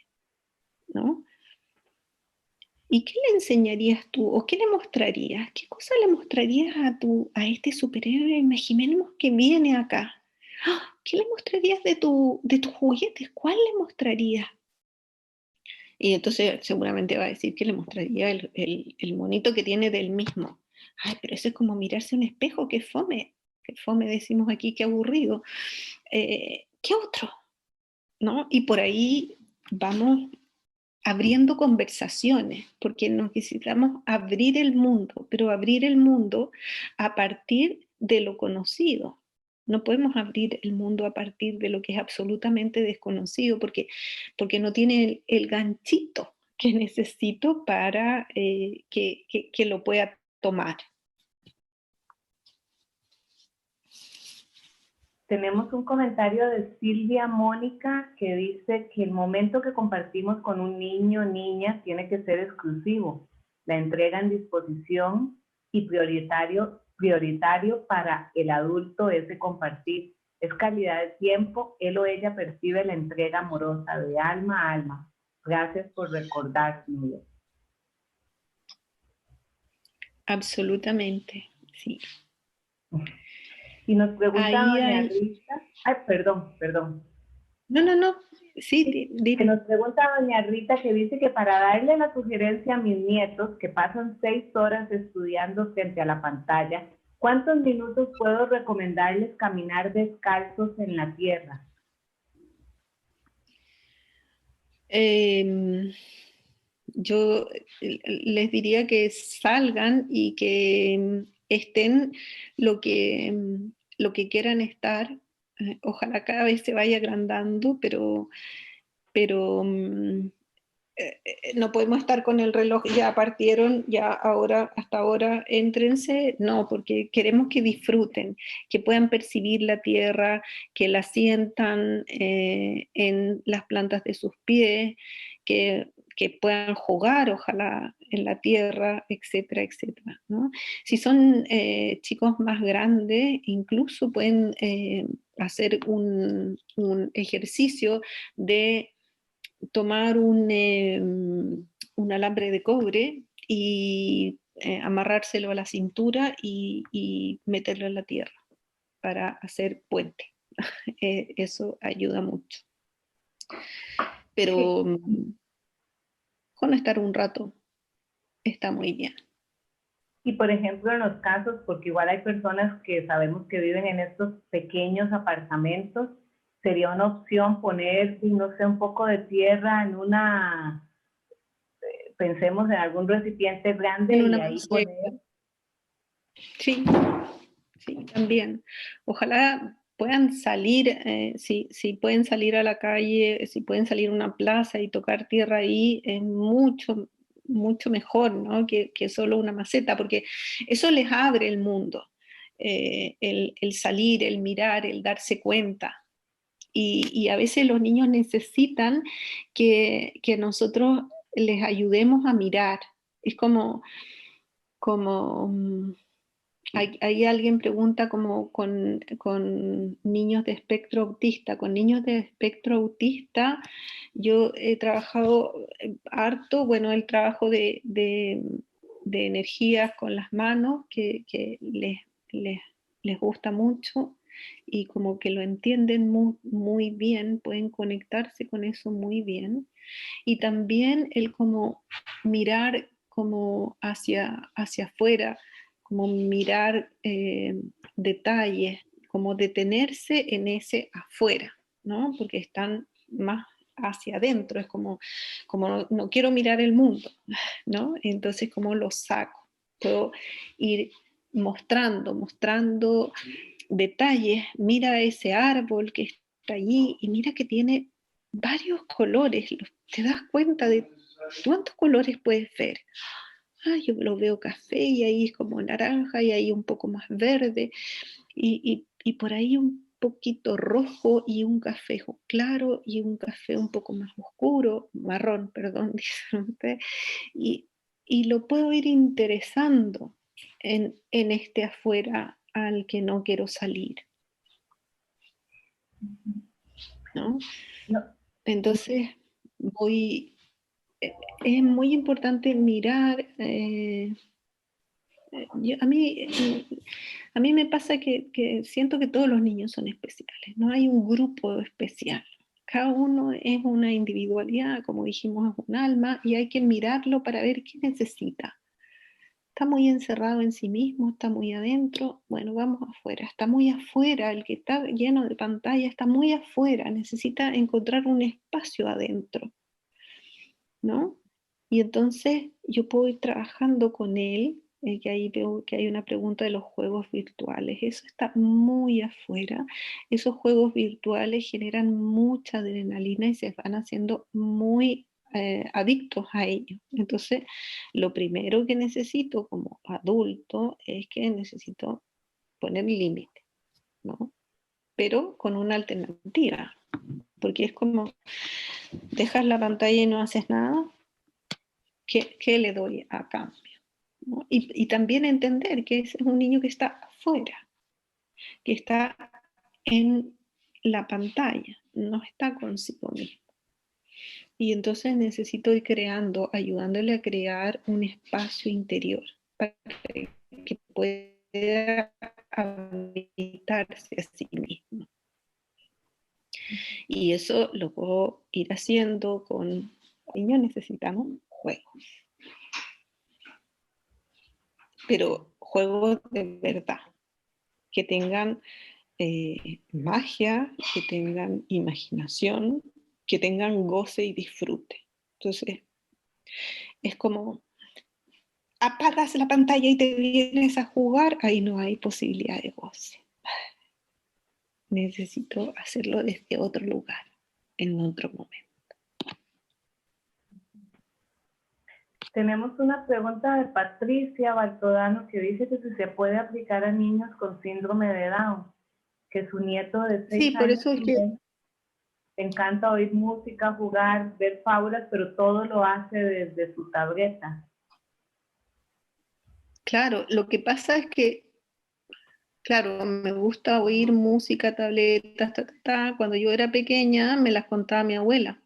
¿no? ¿Y qué le enseñarías tú o qué le mostrarías? ¿Qué cosa le mostrarías a este superhéroe? Imaginemos que viene acá. ¿Qué le mostrarías de tus juguetes? ¿Cuál le mostrarías? Y entonces seguramente va a decir que le mostraría el monito que tiene del mismo. Ay, pero eso es como mirarse un espejo, qué fome decimos aquí, qué aburrido. ¿Qué otro? ¿No? Y por ahí vamos abriendo conversaciones, porque necesitamos abrir el mundo, pero abrir el mundo a partir de lo conocido. No podemos abrir el mundo a partir de lo que es absolutamente desconocido, porque no tiene el ganchito que necesito para que lo pueda tomar. Tenemos un comentario de Silvia Mónica que dice que el momento que compartimos con un niño o niña tiene que ser exclusivo. La entrega en disposición y prioritario para el adulto ese compartir. Es calidad de tiempo, él o ella percibe la entrega amorosa de alma a alma. Gracias por recordar, Silvia. Absolutamente, sí. Y nos pregunta Ahí doña hay... Rita, ay, perdón. No, sí, Que dime. nos pregunta doña Rita que dice que para darle la sugerencia a mis nietos que pasan 6 horas estudiando frente a la pantalla, ¿cuántos minutos puedo recomendarles caminar descalzos en la tierra? Yo les diría que salgan y que estén lo que, lo que quieran estar. Ojalá cada vez se vaya agrandando, pero no podemos estar con el reloj, ya partieron, ya ahora, hasta ahora, éntrense, no, porque queremos que disfruten, que puedan percibir la tierra, que la sientan en las plantas de sus pies, que puedan jugar, ojalá, en la tierra, etcétera, etcétera, ¿no? Si son chicos más grandes, incluso pueden hacer un ejercicio de tomar un alambre de cobre y amarrárselo a la cintura y meterlo en la tierra para hacer puente. Eso ayuda mucho. Pero con estar un rato está muy bien. Y por ejemplo, en los casos, porque igual hay personas que sabemos que viven en estos pequeños apartamentos, sería una opción poner, no sé, un poco de tierra en una, pensemos en algún recipiente grande En y una ahí maceta. poner. Sí, sí, también. Ojalá puedan salir, si pueden salir a la calle, si pueden salir a una plaza y tocar tierra ahí, es mucho, mucho mejor, ¿no? Que solo una maceta, porque eso les abre el mundo, el salir, el mirar, el darse cuenta. Y a veces los niños necesitan que nosotros les ayudemos a mirar. Es como hay alguien pregunta como con niños de espectro autista. Con niños de espectro autista yo he trabajado harto, bueno, el trabajo de energías con las manos que les, les gusta mucho y como que lo entienden muy, muy bien, pueden conectarse con eso muy bien. Y también el como mirar como hacia afuera, como mirar detalles, como detenerse en ese afuera, ¿no? Porque están más hacia adentro, es como no quiero mirar el mundo, ¿no? Entonces, ¿cómo lo saco? Puedo ir mostrando detalles, mira ese árbol que está allí y mira que tiene varios colores, te das cuenta de cuántos colores puedes ver. Ah, yo lo veo café y ahí es como naranja y ahí un poco más verde y por ahí un poquito rojo y un café claro y un café un poco más oscuro, marrón, perdón, dicen ustedes, y, y lo puedo ir interesando en este afuera al que no quiero salir, ¿no? No, Entonces voy, es muy importante mirar, a mí me pasa que siento que todos los niños son especiales, no hay un grupo especial. Cada uno es una individualidad, como dijimos, es un alma y hay que mirarlo para ver qué necesita. Está muy encerrado en sí mismo, está muy adentro, bueno, vamos afuera. Está muy afuera, el que está lleno de pantalla está muy afuera, necesita encontrar un espacio adentro, ¿no? Y entonces yo puedo ir trabajando con él, que ahí veo que hay una pregunta de los juegos virtuales. Eso está muy afuera. Esos juegos virtuales generan mucha adrenalina y se van haciendo muy adictos a ellos. Entonces, lo primero que necesito como adulto es que necesito poner límite, ¿no? Pero con una alternativa, porque es como dejas la pantalla y no haces nada. ¿Qué le doy a cambio? ¿No? Y también entender que es un niño que está afuera, que está en la pantalla, no está consigo mismo. Y entonces necesito ir creando, ayudándole a crear un espacio interior para que pueda habitarse a sí mismo. Y eso lo puedo ir haciendo con niños, necesitamos juegos, pero juegos de verdad, que tengan magia, que tengan imaginación, que tengan goce y disfrute. Entonces, es como apagas la pantalla y te vienes a jugar, ahí no hay posibilidad de goce. Necesito hacerlo desde otro lugar, en otro momento. tenemos una pregunta de Patricia Baltodano que dice que si se puede aplicar a niños con síndrome de Down, que su nieto de 6 Sí, por años eso es que, le encanta oír música, jugar, ver fábulas, pero todo lo hace desde su tableta. claro, lo que pasa es que, claro, me gusta oír música, tabletas, Cuando yo era pequeña me las contaba mi abuela.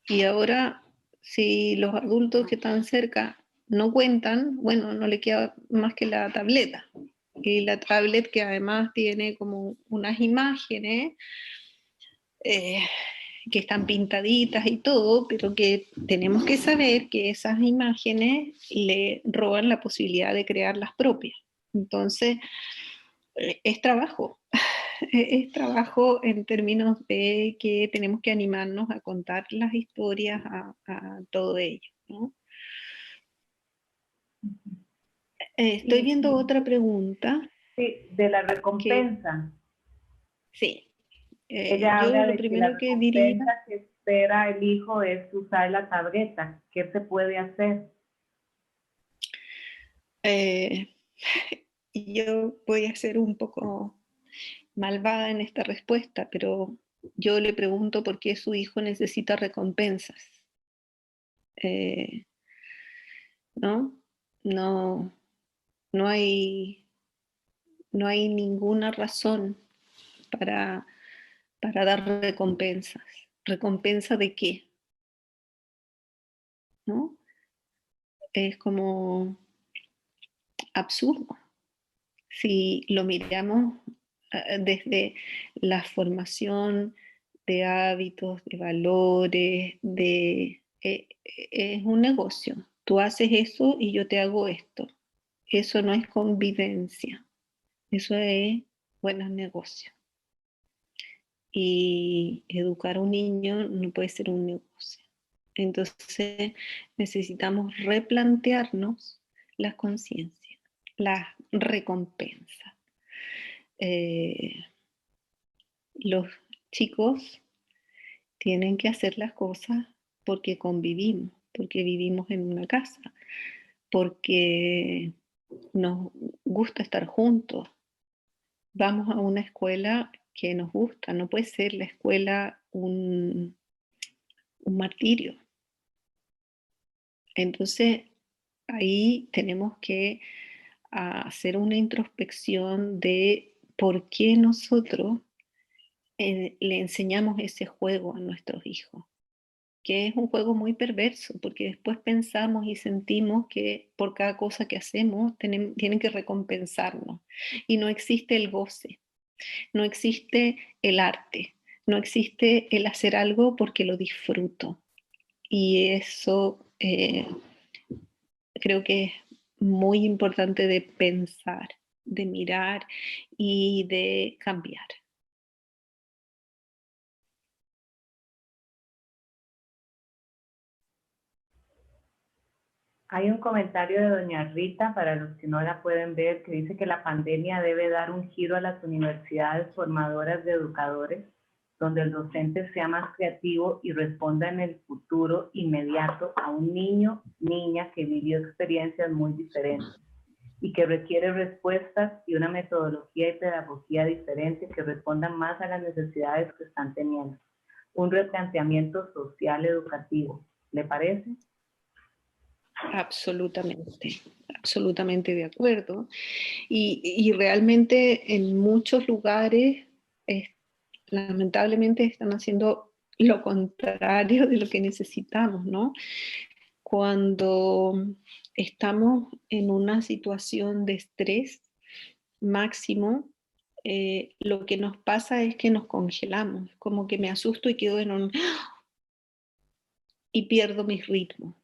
Y ahora, si los adultos que están cerca no cuentan, bueno, no le queda más que la tableta. Y la tablet que además tiene como unas imágenes eh, que están pintaditas y todo, pero que tenemos que saber que esas imágenes le roban la posibilidad de crear las propias. Entonces, es trabajo, es trabajo en términos de que tenemos que animarnos a contar las historias a todo ello, ¿no? Estoy Y viendo otra pregunta. Sí, de la recompensa. Sí. Ella Yo habla lo de que la primero que diría, recompensa que espera el hijo es usar la tableta. ¿Qué se puede hacer? eh, yo voy a ser un poco malvada en esta respuesta, pero yo le pregunto por qué su hijo necesita recompensas. Eh, ¿No? No, no hay, no hay ninguna razón para, para dar recompensas. ¿Recompensa de qué? ¿No? Es como absurdo. Si lo miramos desde la formación de hábitos, de valores, es un negocio. Tú haces eso y yo te hago esto. Eso no es convivencia, eso es buenos negocios. Y educar a un niño no puede ser un negocio. Entonces necesitamos replantearnos las conciencias, las recompensas. Eh, los chicos tienen que hacer las cosas porque convivimos, porque vivimos en una casa, porque nos gusta estar juntos. Vamos a una escuela que nos gusta, no puede ser la escuela un martirio. Entonces, ahí tenemos que hacer una introspección de por qué nosotros le enseñamos ese juego a nuestros hijos, que es un juego muy perverso, porque después pensamos y sentimos que por cada cosa que hacemos tienen que recompensarnos. Y no existe el goce, no existe el arte, no existe el hacer algo porque lo disfruto. Y eso creo que es muy importante de pensar, de mirar y de cambiar. Hay un comentario de doña Rita, para los que no la pueden ver, que dice que la pandemia debe dar un giro a las universidades formadoras de educadores, donde el docente sea más creativo y responda en el futuro inmediato a un niño, niña que vivió experiencias muy diferentes y que requiere respuestas y una metodología y pedagogía diferente que respondan más a las necesidades que están teniendo. Un replanteamiento social educativo. ¿Le parece? Absolutamente, absolutamente de acuerdo. Y realmente en muchos lugares lamentablemente están haciendo lo contrario de lo que necesitamos, ¿no? Cuando estamos en una situación de estrés máximo, lo que nos pasa es que nos congelamos, como que me asusto y quedo en un... y pierdo mis ritmos.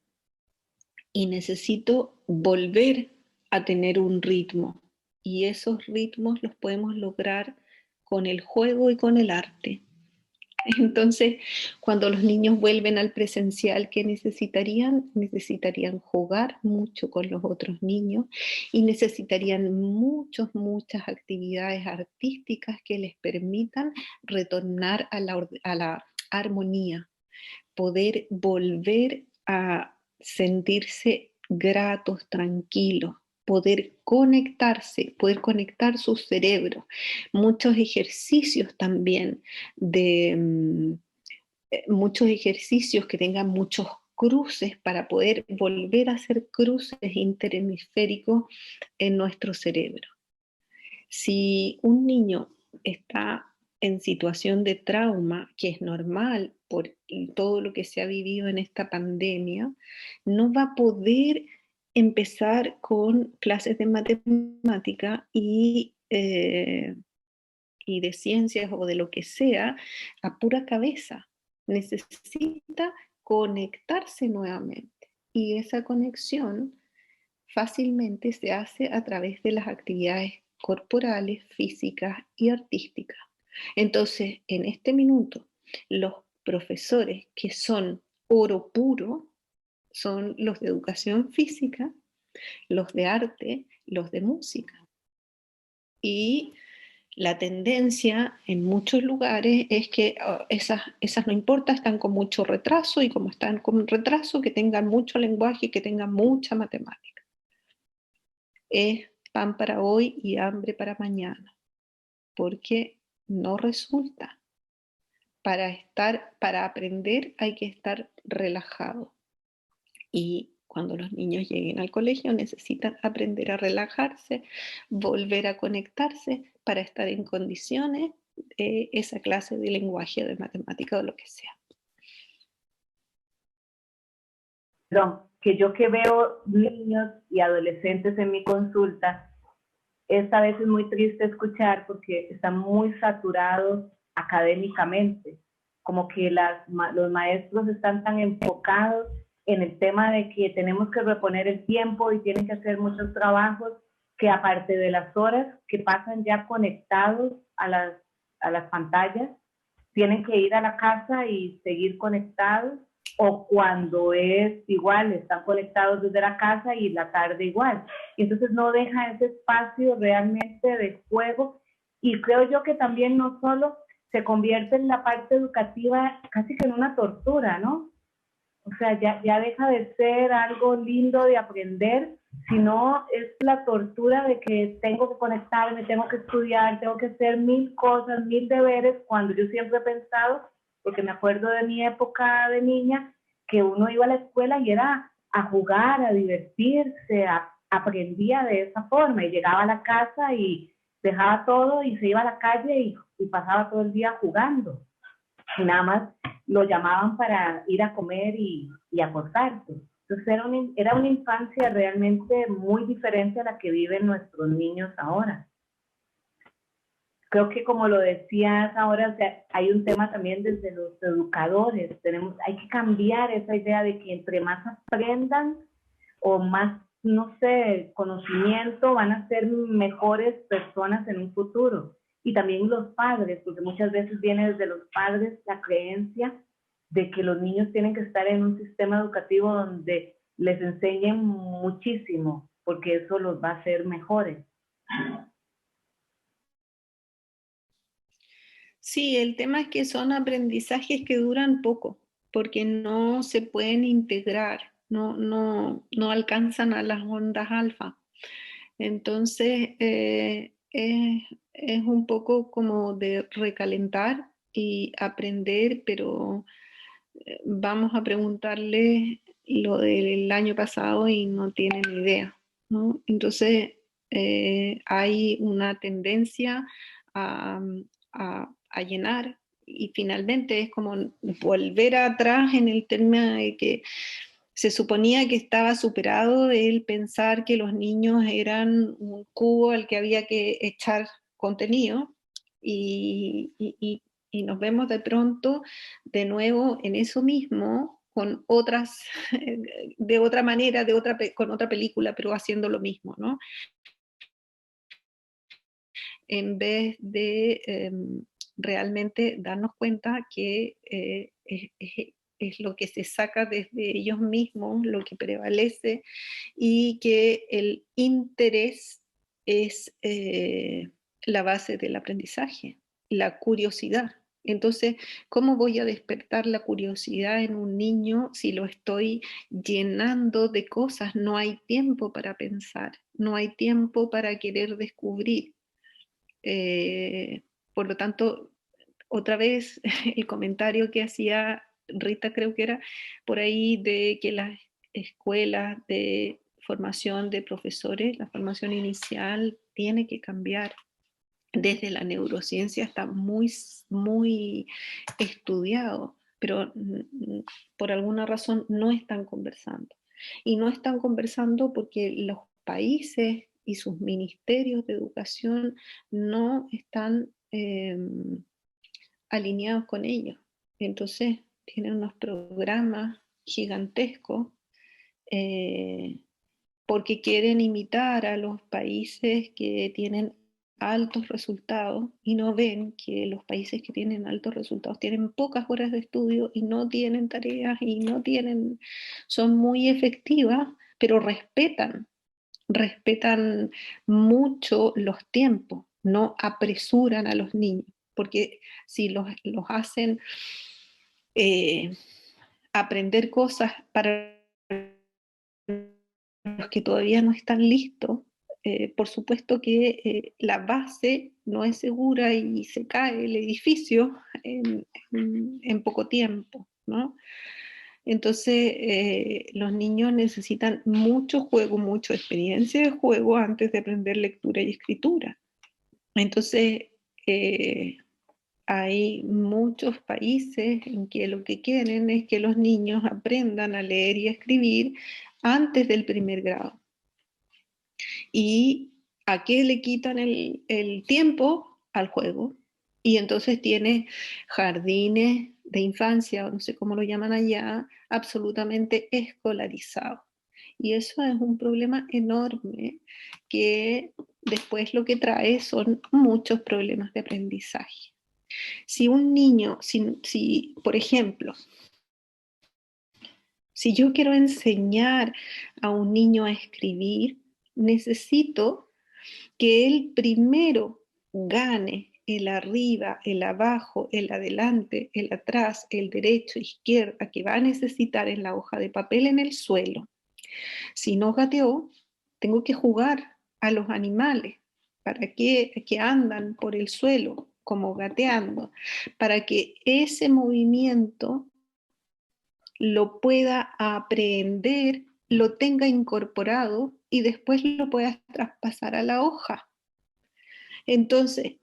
Y necesito volver a tener un ritmo. Y esos ritmos los podemos lograr con el juego y con el arte. Entonces, cuando los niños vuelven al presencial, ¿qué necesitarían? Necesitarían jugar mucho con los otros niños y necesitarían muchas actividades artísticas que les permitan retornar a la armonía, poder volver a sentirse gratos, tranquilos, poder conectar su cerebro. Muchos ejercicios también muchos ejercicios que tengan muchos cruces para poder volver a hacer cruces interhemisféricos en nuestro cerebro. Si un niño está en situación de trauma, que es normal por todo lo que se ha vivido en esta pandemia, no va a poder empezar con clases de matemática y de ciencias o de lo que sea a pura cabeza. Necesita conectarse nuevamente. Y esa conexión fácilmente se hace a través de las actividades corporales, físicas y artísticas. Entonces, en este minuto, los profesores que son oro puro son los de educación física, los de arte, los de música. Y la tendencia en muchos lugares es que esas no importa, están con mucho retraso, y como están con retraso, que tengan mucho lenguaje, que tengan mucha matemática. Es pan para hoy y hambre para mañana, porque no resulta. Para aprender hay que estar relajado. Y cuando los niños lleguen al colegio necesitan aprender a relajarse, volver a conectarse para estar en condiciones de esa clase de lenguaje, de matemática o lo que sea. Perdón, que veo niños y adolescentes en mi consulta, esta vez es muy triste escuchar porque están muy saturados académicamente, como que los maestros están tan enfocados en el tema de que tenemos que reponer el tiempo y tienen que hacer muchos trabajos, que aparte de las horas que pasan ya conectados a las pantallas, tienen que ir a la casa y seguir conectados, o cuando es igual, están conectados desde la casa y la tarde igual. Y entonces no deja ese espacio realmente de juego, y creo yo que también no solo se convierte en la parte educativa casi que en una tortura, ¿no? O sea, ya deja de ser algo lindo de aprender, sino es la tortura de que tengo que conectarme, tengo que estudiar, tengo que hacer 1000 cosas, 1000 deberes, cuando yo siempre he pensado, porque me acuerdo de mi época de niña, que uno iba a la escuela y era a jugar, a divertirse, aprendía de esa forma, y llegaba a la casa y dejaba todo y se iba a la calle y pasaba todo el día jugando. Y nada más lo llamaban para ir a comer y acostarse. Entonces era una infancia realmente muy diferente a la que viven nuestros niños ahora. Creo que, como lo decías ahora, o sea, hay un tema también desde los educadores. Hay que cambiar esa idea de que entre más aprendan o más, no sé, conocimiento, van a ser mejores personas en un futuro. Y también los padres, porque muchas veces viene desde los padres la creencia de que los niños tienen que estar en un sistema educativo donde les enseñen muchísimo, porque eso los va a hacer mejores. Sí, el tema es que son aprendizajes que duran poco, porque no se pueden integrar, no alcanzan a las ondas alfa. Entonces, es un poco como de recalentar y aprender, pero vamos a preguntarle lo del año pasado y no tienen idea, ¿no? Entonces, hay una tendencia a, a llenar, y finalmente es como volver atrás en el tema de que se suponía que estaba superado el pensar que los niños eran un cubo al que había que echar contenido, y nos vemos de pronto de nuevo en eso mismo, con otras, de otra manera, con otra película, pero haciendo lo mismo, ¿no? En vez de realmente darnos cuenta que es lo que se saca desde ellos mismos, lo que prevalece, y que el interés es la base del aprendizaje, la curiosidad. Entonces, ¿cómo voy a despertar la curiosidad en un niño si lo estoy llenando de cosas? No hay tiempo para pensar, no hay tiempo para querer descubrir. Por lo tanto, otra vez el comentario que hacía Rita, creo que era por ahí, de que las escuelas de formación de profesores, la formación inicial tiene que cambiar. Desde la neurociencia está muy estudiado, pero por alguna razón no están conversando. Y no están conversando porque los países y sus ministerios de educación no están alineados con ellos. Entonces tienen unos programas gigantescos, porque quieren imitar a los países que tienen altos resultados, y no ven que los países que tienen altos resultados tienen pocas horas de estudio y no tienen tareas y son muy efectivas, pero respetan mucho los tiempos. no apresuran a los niños, porque si los hacen aprender cosas para los que todavía no están listos, por supuesto que la base no es segura y se cae el edificio en poco tiempo, ¿no? Entonces, los niños necesitan mucho juego, mucha experiencia de juego antes de aprender lectura y escritura. Entonces, hay muchos países en que lo que quieren es que los niños aprendan a leer y a escribir antes del primer grado. ¿Y a qué le quitan el tiempo? Al juego. Y entonces tiene jardines de infancia, o no sé cómo lo llaman allá, absolutamente escolarizados. Y eso es un problema enorme que después lo que trae son muchos problemas de aprendizaje. Si un niño, por ejemplo, si yo quiero enseñar a un niño a escribir, necesito que él primero gane el arriba, el abajo, el adelante, el atrás, el derecho, izquierda, que va a necesitar en la hoja de papel en el suelo. Si no gateó, tengo que jugar a los animales para que andan por el suelo como gateando, para que ese movimiento lo pueda aprender, lo tenga incorporado y después lo pueda traspasar a la hoja. Entonces,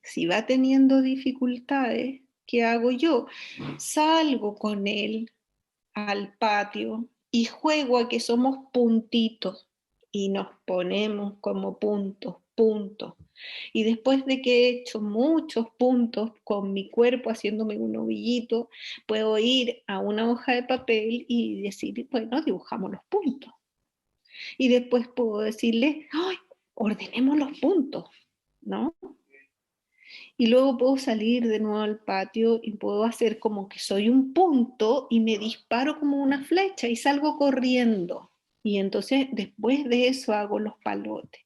si va teniendo dificultades, ¿qué hago yo? Salgo con él al patio y juego a que somos puntitos y nos ponemos como puntos, puntos. Y después de que he hecho muchos puntos con mi cuerpo haciéndome un ovillito, puedo ir a una hoja de papel y decir, bueno, dibujamos los puntos. Y después puedo decirle, ¡ay! Ordenemos los puntos, ¿no? Y luego puedo salir de nuevo al patio y puedo hacer como que soy un punto y me disparo como una flecha y salgo corriendo. Y entonces después de eso hago los palotes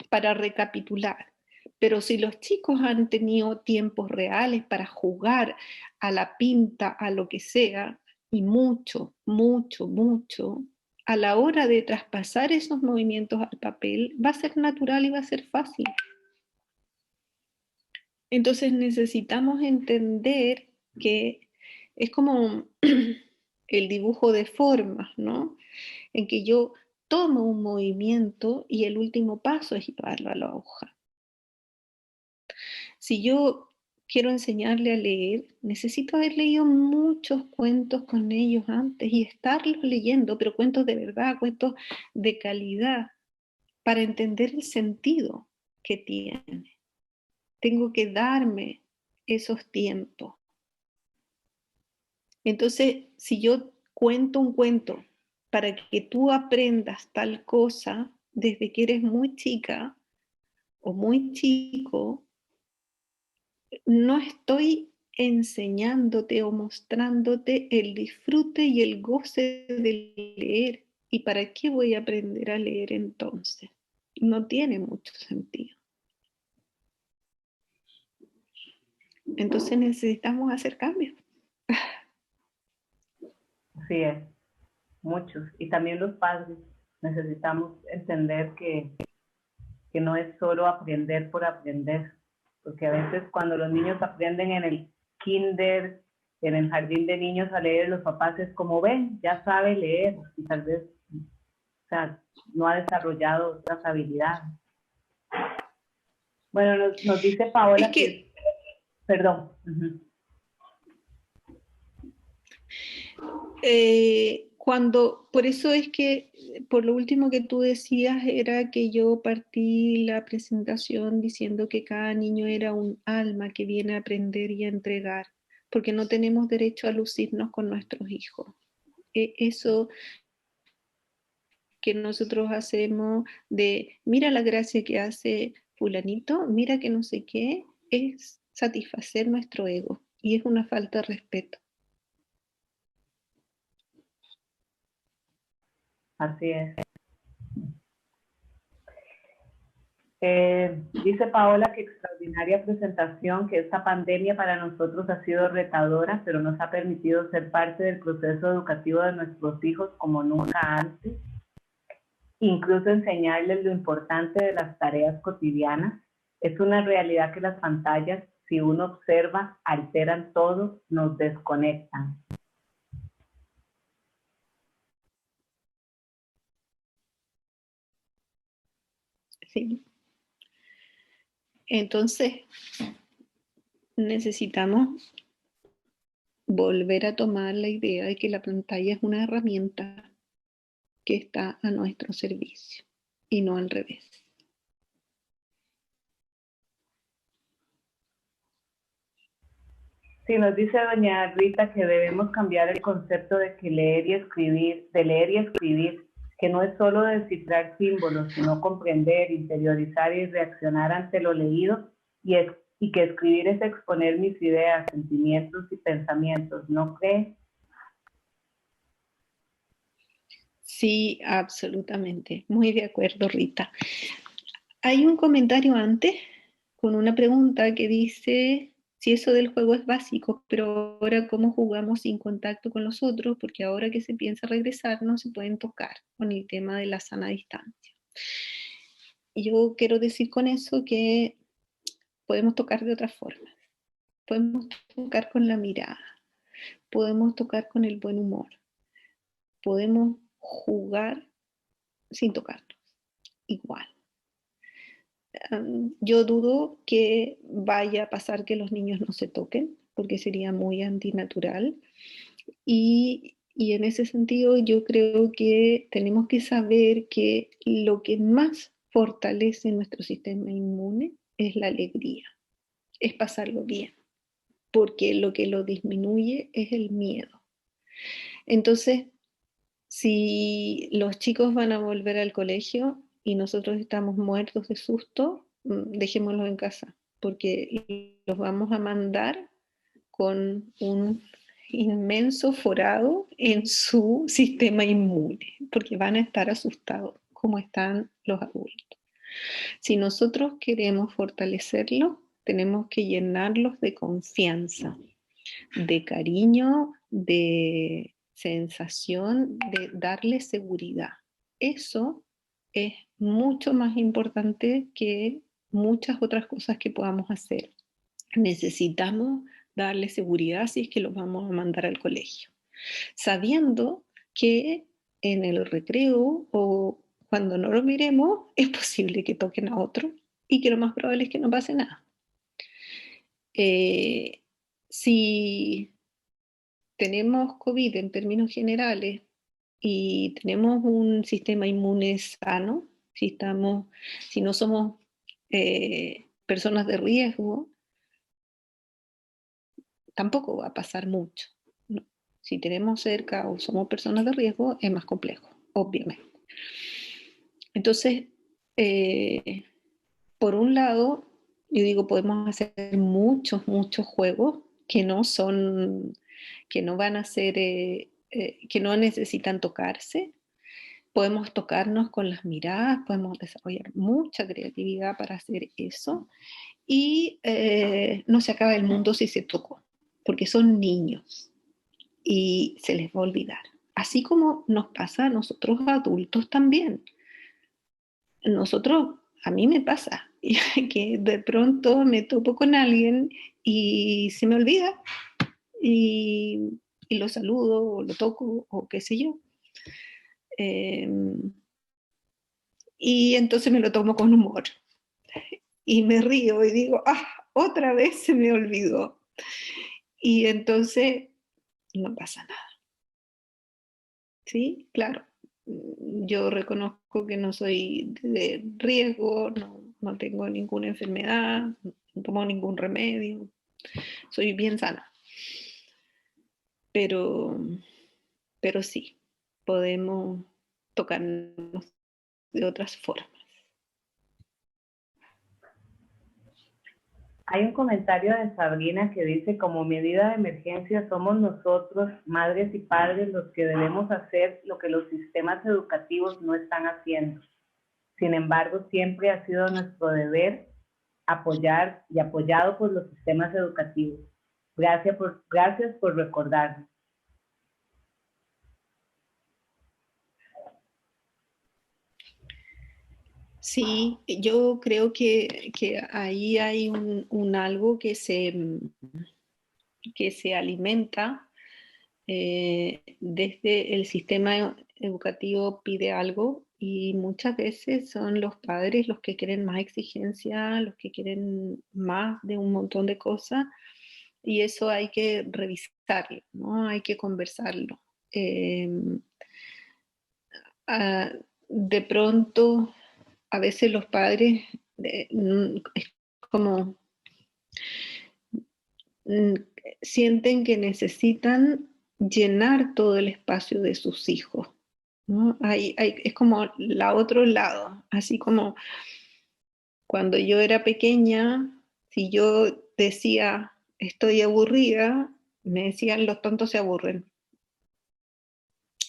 para recapitular. Pero si los chicos han tenido tiempos reales para jugar a la pinta, a lo que sea, y mucho, mucho, mucho, a la hora de traspasar esos movimientos al papel, va a ser natural y va a ser fácil. Entonces necesitamos entender que es como el dibujo de formas, ¿no? En que yo tomo un movimiento y el último paso es llevarlo a la hoja. Si yo quiero enseñarle a leer, necesito haber leído muchos cuentos con ellos antes y estarlos leyendo, pero cuentos de verdad, cuentos de calidad, para entender el sentido que tiene. Tengo que darme esos tiempos. Entonces, si yo cuento un cuento para que tú aprendas tal cosa desde que eres muy chica o muy chico, no estoy enseñándote o mostrándote el disfrute y el goce de leer. ¿Y para qué voy a aprender a leer entonces? No tiene mucho sentido. Entonces necesitamos hacer cambios. Así es, muchos. Y también los padres necesitamos entender que no es solo aprender por aprender, porque a veces cuando los niños aprenden en el kinder, en el jardín de niños a leer, los papás es como, ven, ya sabe leer, y tal vez, o sea, no ha desarrollado otras habilidades. Bueno, nos dice Paola que... Perdón. Por eso es que, por lo último que tú decías, era que yo partí la presentación diciendo que cada niño era un alma que viene a aprender y a entregar, porque no tenemos derecho a lucirnos con nuestros hijos. Eso que nosotros hacemos de, mira la gracia que hace fulanito, mira que no sé qué, es satisfacer nuestro ego y es una falta de respeto. Así es. Dice Paola que extraordinaria presentación, que esta pandemia para nosotros ha sido retadora, pero nos ha permitido ser parte del proceso educativo de nuestros hijos como nunca antes, incluso enseñarles lo importante de las tareas cotidianas. Es una realidad que las pantallas, si uno observa, alteran todo, nos desconectan. Sí. Entonces, necesitamos volver a tomar la idea de que la pantalla es una herramienta que está a nuestro servicio y no al revés. Sí, nos dice doña Rita que debemos cambiar el concepto de que leer y escribir, que no es solo descifrar símbolos, sino comprender, interiorizar y reaccionar ante lo leído, y que escribir es exponer mis ideas, sentimientos y pensamientos, ¿no cree? Sí, absolutamente. Muy de acuerdo, Rita. Hay un comentario antes con una pregunta que dice si eso del juego es básico, pero ahora cómo jugamos sin contacto con los otros, porque ahora que se piensa regresar no se pueden tocar con el tema de la sana distancia. Y yo quiero decir con eso que podemos tocar de otras formas. Podemos tocar con la mirada, podemos tocar con el buen humor, podemos jugar sin tocarnos, igual. Yo dudo que vaya a pasar que los niños no se toquen, porque sería muy antinatural. Y en ese sentido yo creo que tenemos que saber que lo que más fortalece nuestro sistema inmune es la alegría, es pasarlo bien, porque lo que lo disminuye es el miedo. Entonces, si los chicos van a volver al colegio y nosotros estamos muertos de susto, dejémoslos en casa, porque los vamos a mandar con un inmenso forado en su sistema inmune, porque van a estar asustados como están los adultos. Si nosotros queremos fortalecerlos, tenemos que llenarlos de confianza, de cariño, de sensación, de darle seguridad. Eso es mucho más importante que muchas otras cosas que podamos hacer. Necesitamos darle seguridad si es que los vamos a mandar al colegio, sabiendo que en el recreo o cuando no lo miremos es posible que toquen a otro y que lo más probable es que no pase nada. Si tenemos COVID en términos generales y tenemos un sistema inmune sano, si no somos personas de riesgo, tampoco va a pasar mucho, ¿no? Si tenemos cerca o somos personas de riesgo, es más complejo, obviamente. Entonces, por un lado, yo digo, podemos hacer muchos juegos que no son, que no van a ser, que no necesitan tocarse. Podemos tocarnos con las miradas, podemos desarrollar mucha creatividad para hacer eso. Y no se acaba el mundo si se tocó, porque son niños y se les va a olvidar. Así como nos pasa a nosotros adultos también. Nosotros, a mí me pasa que de pronto me topo con alguien y se me olvida y lo saludo o lo toco o qué sé yo. Y entonces me lo tomo con humor y me río y digo, otra vez se me olvidó. Y entonces no pasa nada. ¿Sí? Claro, yo reconozco que no soy de riesgo, no tengo ninguna enfermedad, no tomo ningún remedio, soy bien sana. Pero sí, podemos tocarnos de otras formas. Hay un comentario de Sabrina que dice, como medida de emergencia somos nosotros, madres y padres, los que debemos hacer lo que los sistemas educativos no están haciendo. Sin embargo, siempre ha sido nuestro deber apoyar y apoyado por los sistemas educativos. Gracias por recordarnos. Sí, yo creo que ahí hay un algo que se alimenta desde el sistema educativo pide algo y muchas veces son los padres los que quieren más exigencia, los que quieren más de un montón de cosas y eso hay que revisarlo, ¿no? Hay que conversarlo. Ah, de pronto, a veces los padres es como sienten que necesitan llenar todo el espacio de sus hijos, ¿no? Es como la otro lado, así como cuando yo era pequeña, si yo decía estoy aburrida, me decían los tontos se aburren.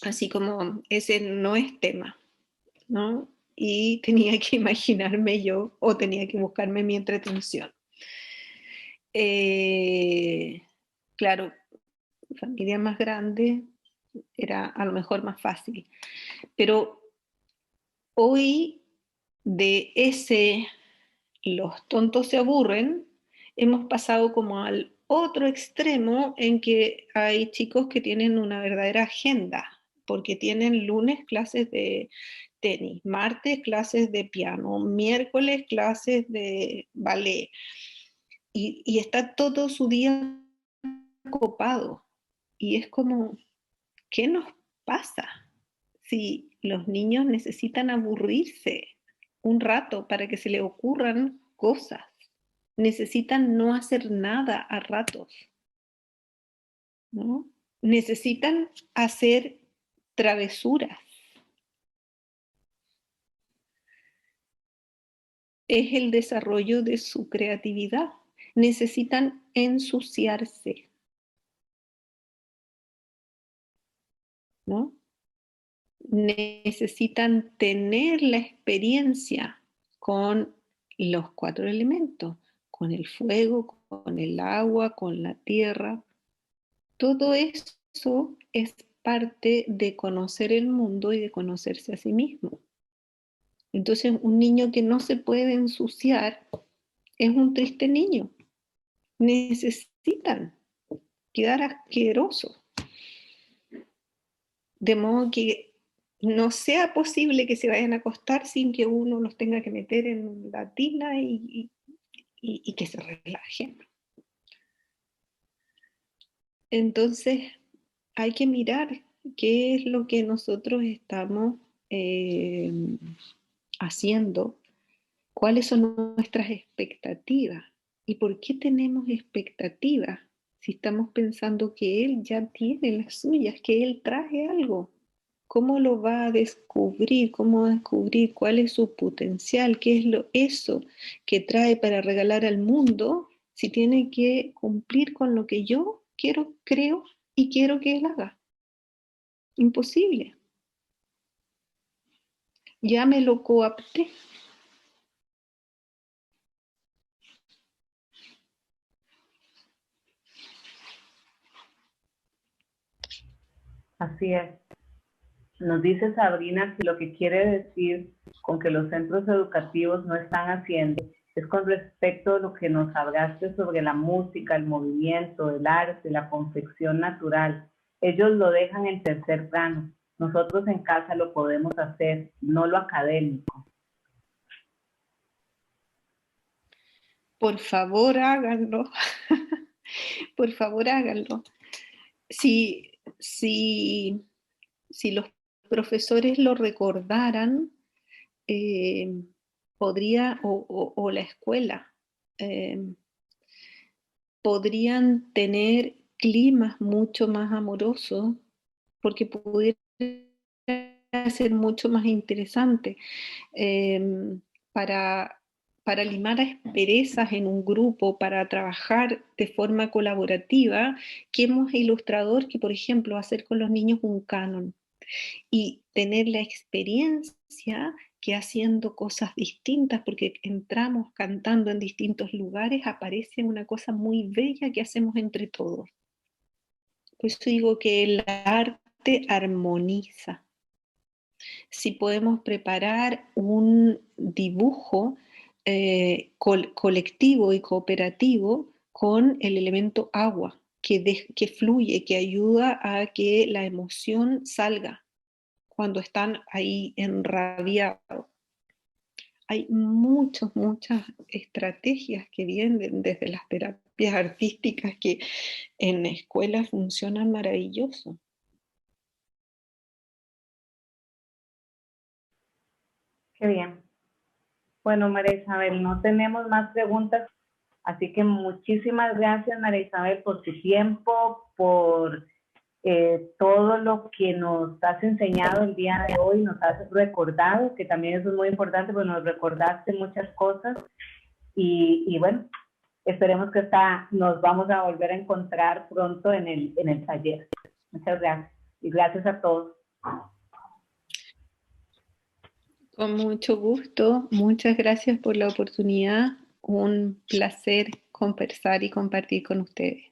Así como ese no es tema, ¿no? Y tenía que imaginarme yo o tenía que buscarme mi entretención. Claro, familia más grande era a lo mejor más fácil, pero hoy de ese los tontos se aburren, hemos pasado como al otro extremo en que hay chicos que tienen una verdadera agenda, porque tienen lunes clases de tenis, martes clases de piano, miércoles clases de ballet, y está todo su día copado. Y es como, ¿qué nos pasa? Si los niños necesitan aburrirse un rato para que se les ocurran cosas, necesitan no hacer nada a ratos, ¿no? Necesitan hacer travesuras. Es el desarrollo de su creatividad. Necesitan ensuciarse, ¿no? Necesitan tener la experiencia con los 4 elementos, con el fuego, con el agua, con la tierra. Todo eso es parte de conocer el mundo y de conocerse a sí mismo. Entonces, un niño que no se puede ensuciar es un triste niño. Necesitan quedar asquerosos. De modo que no sea posible que se vayan a acostar sin que uno los tenga que meter en la tina y que se relajen. Entonces, hay que mirar qué es lo que nosotros estamos haciendo, cuáles son nuestras expectativas y por qué tenemos expectativas si estamos pensando que él ya tiene las suyas, que él trae algo. ¿Cómo lo va a descubrir? ¿Cómo va a descubrir cuál es su potencial? ¿Qué es eso que trae para regalar al mundo si tiene que cumplir con lo que yo quiero, creo y quiero que él haga? Imposible. Ya me lo coapté. Así es. Nos dice Sabrina que lo que quiere decir con que los centros educativos no están haciendo es con respecto a lo que nos hablaste sobre la música, el movimiento, el arte, la confección natural. Ellos lo dejan en tercer plano. Nosotros en casa lo podemos hacer, no lo académico. Por favor, háganlo. Por favor, háganlo. Si, si, si los profesores lo recordaran, podría, o la escuela, podrían tener climas mucho más amorosos porque pudiera ser mucho más interesante para, para limar asperezas en un grupo, para trabajar de forma colaborativa, que hemos ilustrador que, por ejemplo, hacer con los niños un canon y tener la experiencia que haciendo cosas distintas, porque entramos cantando en distintos lugares, aparece una cosa muy bella que hacemos entre todos. Por eso digo que el arte armoniza. Si podemos preparar un dibujo colectivo y cooperativo con el elemento agua, que fluye, que ayuda a que la emoción salga cuando están ahí enrabiados. Hay muchas estrategias que vienen desde las terapias artísticas que en escuelas funcionan maravilloso. Qué bien. Bueno, María Isabel, no tenemos más preguntas, así que muchísimas gracias, María Isabel, por tu tiempo, por todo lo que nos has enseñado el día de hoy, nos has recordado, que también eso es muy importante, porque nos recordaste muchas cosas. Y bueno, esperemos que nos vamos a volver a encontrar pronto en el taller. Muchas gracias. Y gracias a todos. Con mucho gusto, muchas gracias por la oportunidad. Un placer conversar y compartir con ustedes.